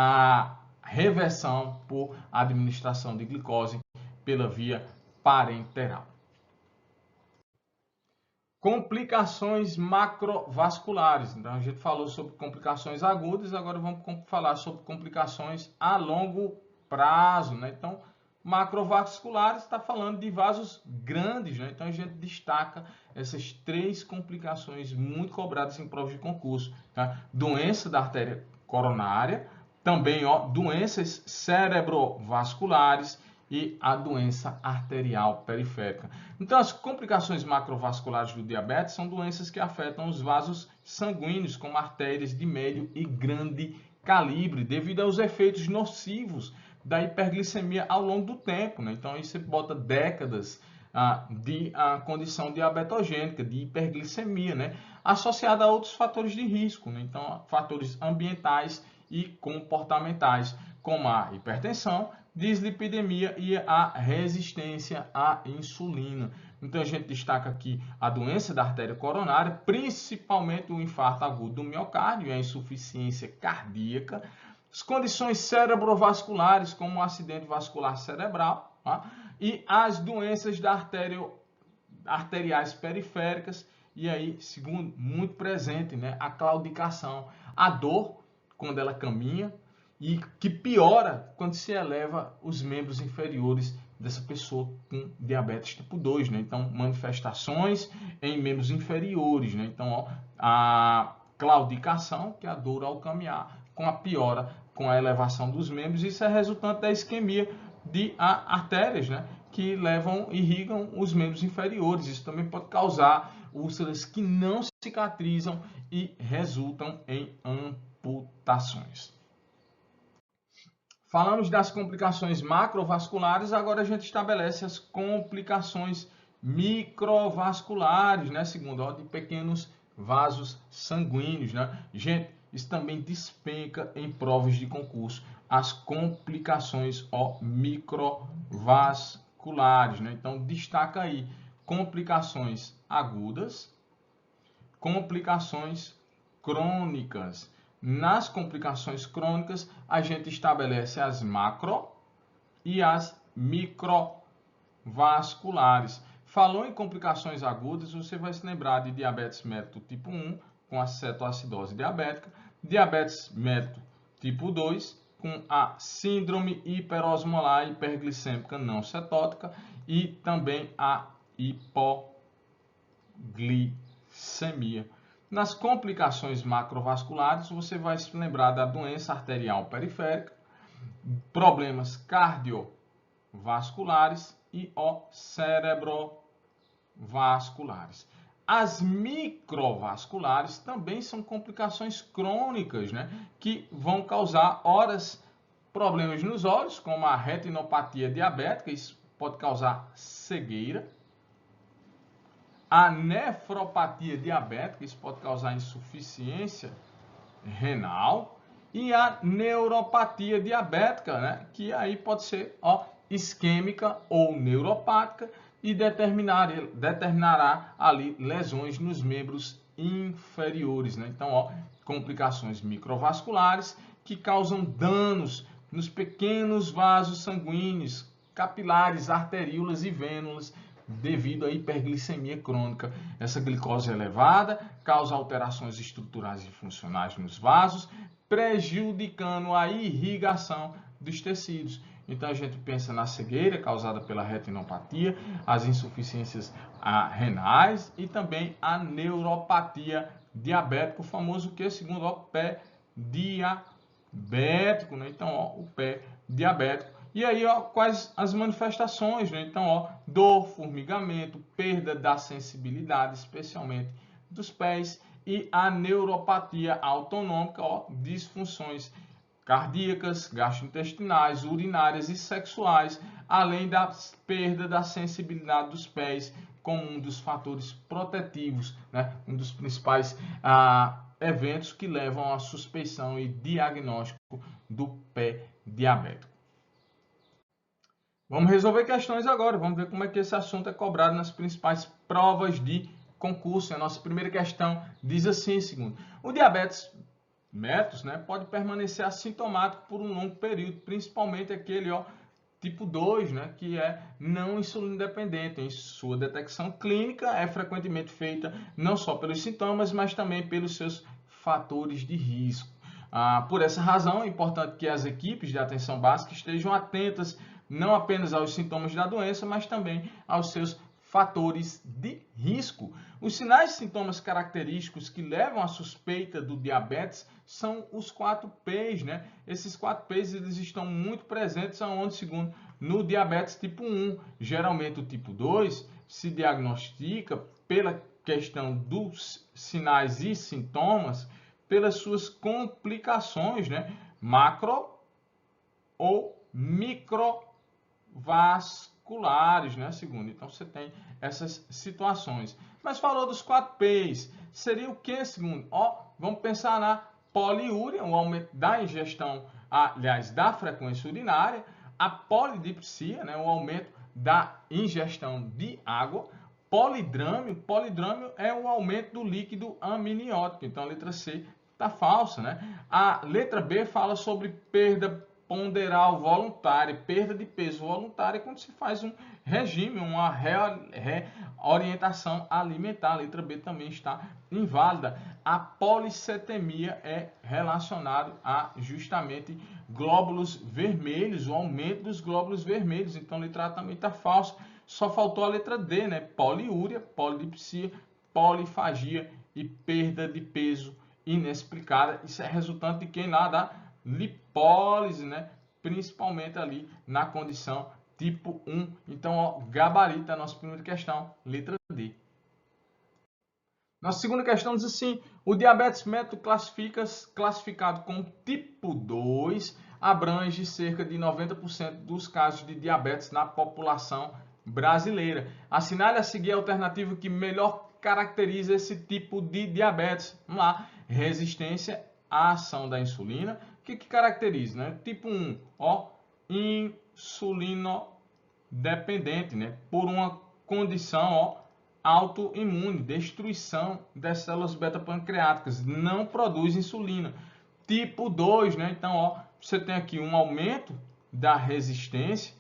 reversão por administração de glicose pela via parenteral. Complicações macrovasculares. Então, a gente falou sobre complicações agudas, agora vamos falar sobre complicações a longo prazo, né? Então, macrovasculares está falando de vasos grandes, né? Então, a gente destaca essas 3 complicações muito cobradas em provas de concurso, tá? Doença da artéria coronária, também doenças cerebrovasculares e a doença arterial periférica. Então, as complicações macrovasculares do diabetes são doenças que afetam os vasos sanguíneos, como artérias de médio e grande calibre, devido aos efeitos nocivos da hiperglicemia ao longo do tempo, né? Então, isso bota décadas de condição diabetogênica, de hiperglicemia, né? Associada a outros fatores de risco, né? Então, fatores ambientais e comportamentais, como a hipertensão, dislipidemia e a resistência à insulina. Então, a gente destaca aqui a doença da artéria coronária, principalmente o infarto agudo do miocárdio e a insuficiência cardíaca, as condições cerebrovasculares, como o acidente vascular cerebral, tá? E as doenças da arteriais periféricas, e aí, segundo, muito presente, né, a claudicação, a dor quando ela caminha, e que piora quando se eleva os membros inferiores dessa pessoa com diabetes tipo 2, né? Então, manifestações em membros inferiores, né? Então, a claudicação, que é a dor ao caminhar, com a piora, com a elevação dos membros, isso é resultante da isquemia de artérias, né? Que irrigam os membros inferiores. Isso também pode causar úlceras que não cicatrizam e resultam em amputações. Falamos das complicações macrovasculares, agora a gente estabelece as complicações microvasculares, né? Segundo, de pequenos vasos sanguíneos, né? Gente, isso também despenca em provas de concurso, as complicações microvasculares, né? Então, destaca aí complicações agudas, complicações crônicas. Nas complicações crônicas, a gente estabelece as macro e as microvasculares. Falou em complicações agudas, você vai se lembrar de diabetes mellitus tipo 1, com a cetoacidose diabética, diabetes mellitus tipo 2, com a síndrome hiperosmolar hiperglicêmica não cetótica e também a hipoglicemia. Nas complicações macrovasculares, você vai se lembrar da doença arterial periférica, problemas cardiovasculares e cerebrovasculares. As microvasculares também são complicações crônicas, né, que vão causar problemas nos olhos, como a retinopatia diabética, isso pode causar cegueira. A nefropatia diabética, isso pode causar insuficiência renal. E a neuropatia diabética, né, que aí pode ser isquêmica ou neuropática e determinará ali lesões nos membros inferiores, né? Então, complicações microvasculares que causam danos nos pequenos vasos sanguíneos, capilares, arteríolas e vênulas, devido à hiperglicemia crônica. Essa glicose elevada causa alterações estruturais e funcionais nos vasos, prejudicando a irrigação dos tecidos. Então, a gente pensa na cegueira causada pela retinopatia, as insuficiências renais e também a neuropatia diabética, o famoso que, segundo o pé diabético, né? Então, o pé diabético. E aí, quais as manifestações, né? Então, dor, formigamento, perda da sensibilidade, especialmente dos pés, e a neuropatia autonômica, disfunções cardíacas, gastrointestinais, urinárias e sexuais, além da perda da sensibilidade dos pés como um dos fatores protetivos, né? Um dos principais eventos que levam à suspeição e diagnóstico do pé diabético. Vamos resolver questões agora, vamos ver como é que esse assunto é cobrado nas principais provas de concurso. A nossa primeira questão diz assim, segundo: o diabetes mellitus, né, pode permanecer assintomático por um longo período, principalmente aquele tipo 2, né, que é não insulino dependente. Em sua detecção clínica é frequentemente feita não só pelos sintomas, mas também pelos seus fatores de risco. Por essa razão, é importante que as equipes de atenção básica estejam atentas não apenas aos sintomas da doença, mas também aos seus fatores de risco. Os sinais e sintomas característicos que levam à suspeita do diabetes são os 4 P's, né? Esses 4 P's eles estão muito presentes aonde, segundo, no diabetes tipo 1. Geralmente o tipo 2 se diagnostica pela questão dos sinais e sintomas, pelas suas complicações, né? Macro ou microvasculares, né, segundo? Então, você tem essas situações. Mas falou dos 4 P's. Seria o que, segundo? Vamos pensar na poliúria, o aumento da ingestão, aliás, da frequência urinária. A polidipsia, né, o aumento da ingestão de água. Polidrâmio é o aumento do líquido amniótico. Então, a letra C está falsa, né? A letra B fala sobre perda ponderal voluntária, perda de peso voluntária quando se faz um regime, uma reorientação alimentar. A letra B também está inválida. A policetemia é relacionado a justamente glóbulos vermelhos, o aumento dos glóbulos vermelhos. Então a letra A também está falsa. Só faltou a letra D, né? Poliúria, polidipsia, polifagia e perda de peso inexplicada. Isso é resultante de quem lá da lipólise, né? Principalmente ali na condição tipo 1. Então, gabarito a nossa primeira questão, letra D. Nossa segunda questão diz assim: o diabetes mellitus classificado como tipo 2 abrange cerca de 90% dos casos de diabetes na população brasileira. Assinale a seguir a alternativa que melhor caracteriza esse tipo de diabetes. Vamos lá. Resistência à ação da insulina. O que caracteriza, né? Tipo 1, insulino dependente, né? Por uma condição, autoimune, destruição das células beta-pancreáticas, não produz insulina. Tipo 2, né? Então, você tem aqui um aumento da resistência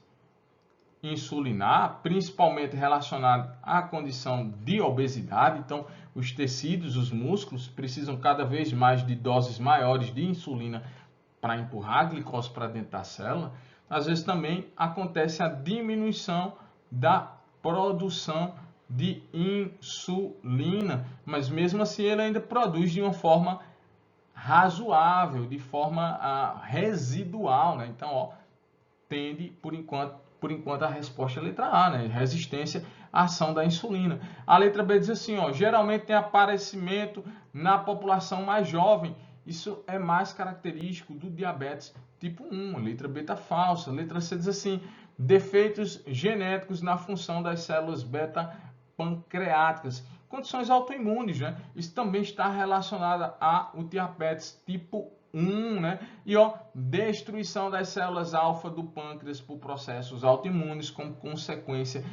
insulinar, principalmente relacionado à condição de obesidade. Então, os tecidos, os músculos precisam cada vez mais de doses maiores de insulina para empurrar a glicose para dentro da célula. Às vezes também acontece a diminuição da produção de insulina, mas mesmo assim ele ainda produz de uma forma razoável, de forma residual, né? Então, tende, por enquanto, a resposta é a letra A, né? Resistência à ação da insulina. A letra B diz assim, geralmente tem aparecimento na população mais jovem. Isso é mais característico do diabetes tipo 1. A letra B está falsa. A letra C diz assim, defeitos genéticos na função das células beta-pancreáticas. Condições autoimunes, né? Isso também está relacionado ao diabetes tipo 1, né? E destruição das células alfa do pâncreas por processos autoimunes com consequente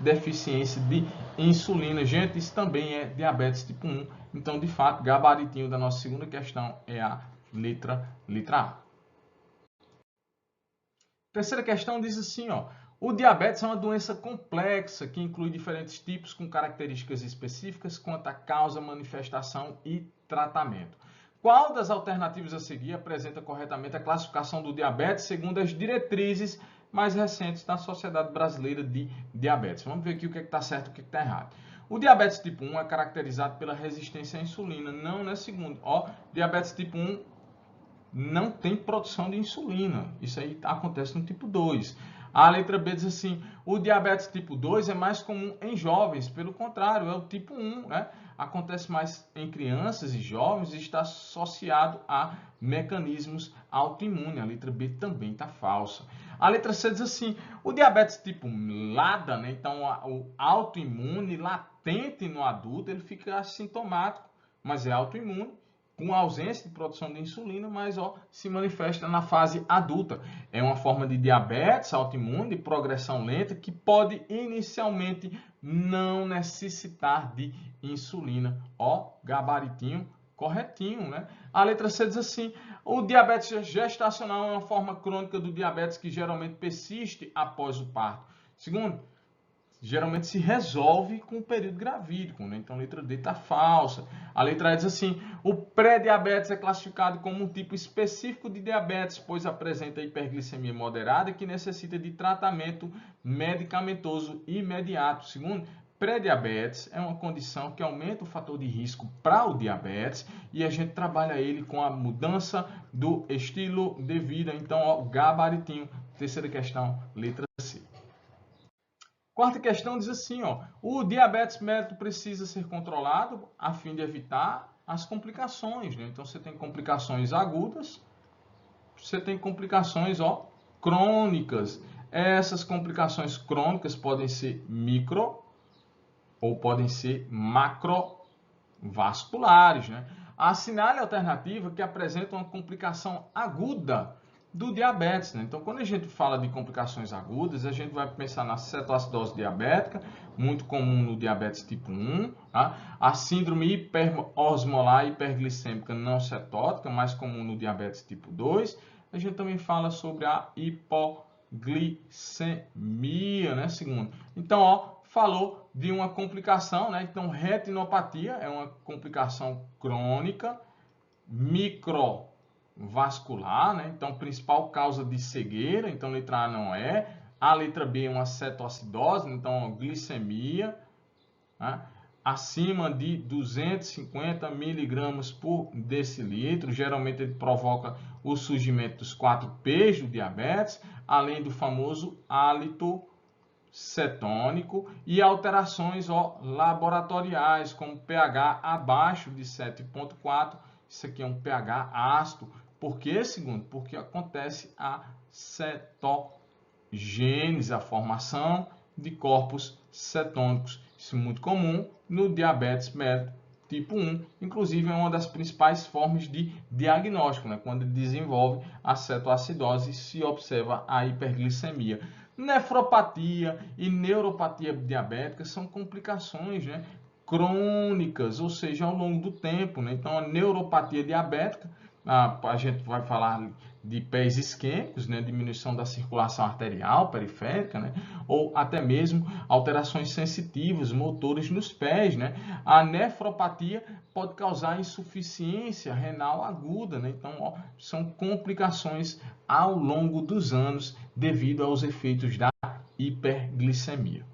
deficiência de insulina. Gente, isso também é diabetes tipo 1. Então, de fato, gabaritinho da nossa segunda questão é a letra A. Terceira questão diz assim, o diabetes é uma doença complexa que inclui diferentes tipos com características específicas quanto à causa, manifestação e tratamento. Qual das alternativas a seguir apresenta corretamente a classificação do diabetes segundo as diretrizes mais recentes da Sociedade Brasileira de Diabetes? Vamos ver aqui o que está certo e o que está errado. O diabetes tipo 1 é caracterizado pela resistência à insulina. Não, né, segundo. Diabetes tipo 1 não tem produção de insulina. Isso aí acontece no tipo 2. A letra B diz assim, o diabetes tipo 2 é mais comum em jovens, pelo contrário, é o tipo 1, né? Acontece mais em crianças e jovens e está associado a mecanismos autoimunes. A letra B também está falsa. A letra C diz assim, o diabetes tipo LADA, né? Então o autoimune latente no adulto, ele fica assintomático, mas é autoimune, com ausência de produção de insulina, mas se manifesta na fase adulta. É uma forma de diabetes autoimune de progressão lenta que pode inicialmente não necessitar de insulina. Gabaritinho corretinho, né? A letra C diz assim, o diabetes gestacional é uma forma crônica do diabetes que geralmente persiste após o parto. Segundo, geralmente se resolve com o período gravídico, né? Então a letra D está falsa. A letra E diz assim, o pré-diabetes é classificado como um tipo específico de diabetes, pois apresenta hiperglicemia moderada que necessita de tratamento medicamentoso imediato. Segundo, pré-diabetes é uma condição que aumenta o fator de risco para o diabetes e a gente trabalha ele com a mudança do estilo de vida. Então, gabaritinho. Terceira questão, letra C. Quarta questão diz assim, o diabetes mellitus precisa ser controlado a fim de evitar as complicações, né? Então, você tem complicações agudas, você tem complicações, crônicas. Essas complicações crônicas podem ser micro ou podem ser macrovasculares, né? Assinale a alternativa que apresenta uma complicação aguda do diabetes, né? Então, quando a gente fala de complicações agudas, a gente vai pensar na cetoacidose diabética, muito comum no diabetes tipo 1, tá? A síndrome hiperosmolar hiperglicêmica não cetótica, mais comum no diabetes tipo 2. A gente também fala sobre a hipoglicemia, né? Segundo. Então, falou de uma complicação, né? Então, retinopatia é uma complicação crônica, microvascular, né? Então, principal causa de cegueira, então letra A não é. A letra B é uma cetoacidose, então glicemia, né? Acima de 250 miligramas por decilitro, geralmente ele provoca o surgimento dos 4 P's do diabetes, além do famoso hálito cetônico e alterações laboratoriais, como pH abaixo de 7,4. Isso aqui é um pH ácido. Por quê, segundo? Porque acontece a cetogênese, a formação de corpos cetônicos. Isso é muito comum no diabetes mellitus tipo 1. Inclusive, é uma das principais formas de diagnóstico, né? Quando desenvolve a cetoacidose, se observa a hiperglicemia. Nefropatia e neuropatia diabética são complicações, né, crônicas, ou seja, ao longo do tempo, né? Então, a neuropatia diabética, a gente vai falar de pés isquêmicos, né, diminuição da circulação arterial periférica, né, ou até mesmo alterações sensitivas, motores nos pés, né? A nefropatia pode causar insuficiência renal aguda, né? Então, são complicações ao longo dos anos devido aos efeitos da hiperglicemia.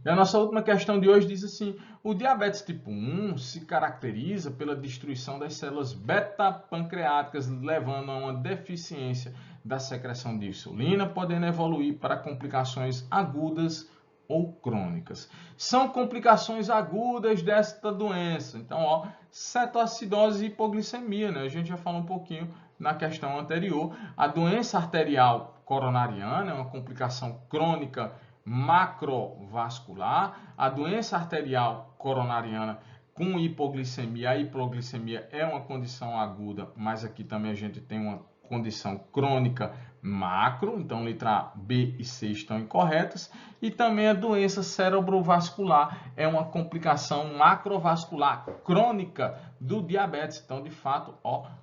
E a nossa última questão de hoje diz assim, o diabetes tipo 1 se caracteriza pela destruição das células beta-pancreáticas, levando a uma deficiência da secreção de insulina, podendo evoluir para complicações agudas ou crônicas. São complicações agudas desta doença. Então, cetoacidose e hipoglicemia, né? A gente já falou um pouquinho na questão anterior. A doença arterial coronariana é uma complicação crônica macrovascular. A doença arterial coronariana com hipoglicemia, a hipoglicemia é uma condição aguda, mas aqui também a gente tem uma condição crônica macro, então letra B e C estão incorretas, e também a doença cerebrovascular é uma complicação macrovascular crônica do diabetes, então de fato,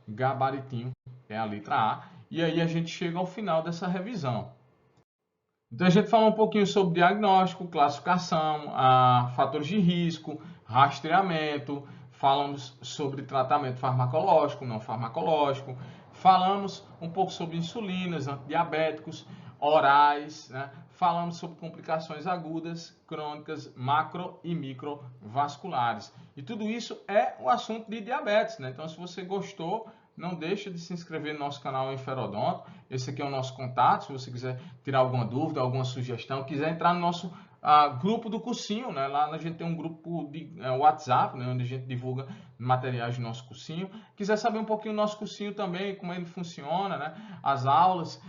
gabaritinho é a letra A, e aí a gente chega ao final dessa revisão. Então a gente falou um pouquinho sobre diagnóstico, classificação, fatores de risco, rastreamento, falamos sobre tratamento farmacológico, não farmacológico, falamos um pouco sobre insulinas, antidiabéticos, orais, né? Falamos sobre complicações agudas, crônicas, macro e microvasculares. E tudo isso é o assunto de diabetes, né? Então se você gostou, não deixe de se inscrever no nosso canal Enferodonto. Esse aqui é o nosso contato. Se você quiser tirar alguma dúvida, alguma sugestão, quiser entrar no nosso grupo do cursinho, né? Lá a gente tem um grupo de WhatsApp, né? Onde a gente divulga materiais do nosso cursinho. Quiser saber um pouquinho do nosso cursinho também, como ele funciona, né? As aulas,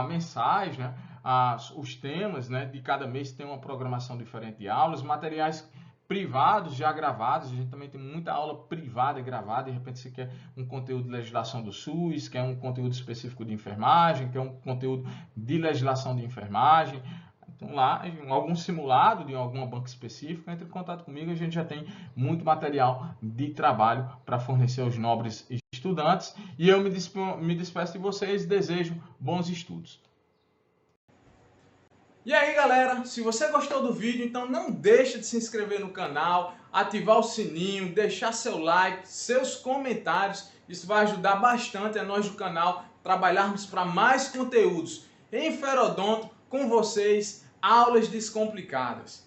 mensais, né? Os temas, né? De cada mês tem uma programação diferente de aulas, materiais privados já gravados. A gente também tem muita aula privada gravada. De repente você quer um conteúdo de legislação do SUS, quer um conteúdo específico de enfermagem, quer um conteúdo de legislação de enfermagem. Então lá, algum simulado de alguma banca específica, entre em contato comigo, a gente já tem muito material de trabalho para fornecer aos nobres estudantes. E eu me despeço de vocês e desejo bons estudos. E aí galera, se você gostou do vídeo, então não deixe de se inscrever no canal, ativar o sininho, deixar seu like, seus comentários. Isso vai ajudar bastante a nós do canal trabalharmos para mais conteúdos em Ferodonto com vocês, aulas descomplicadas.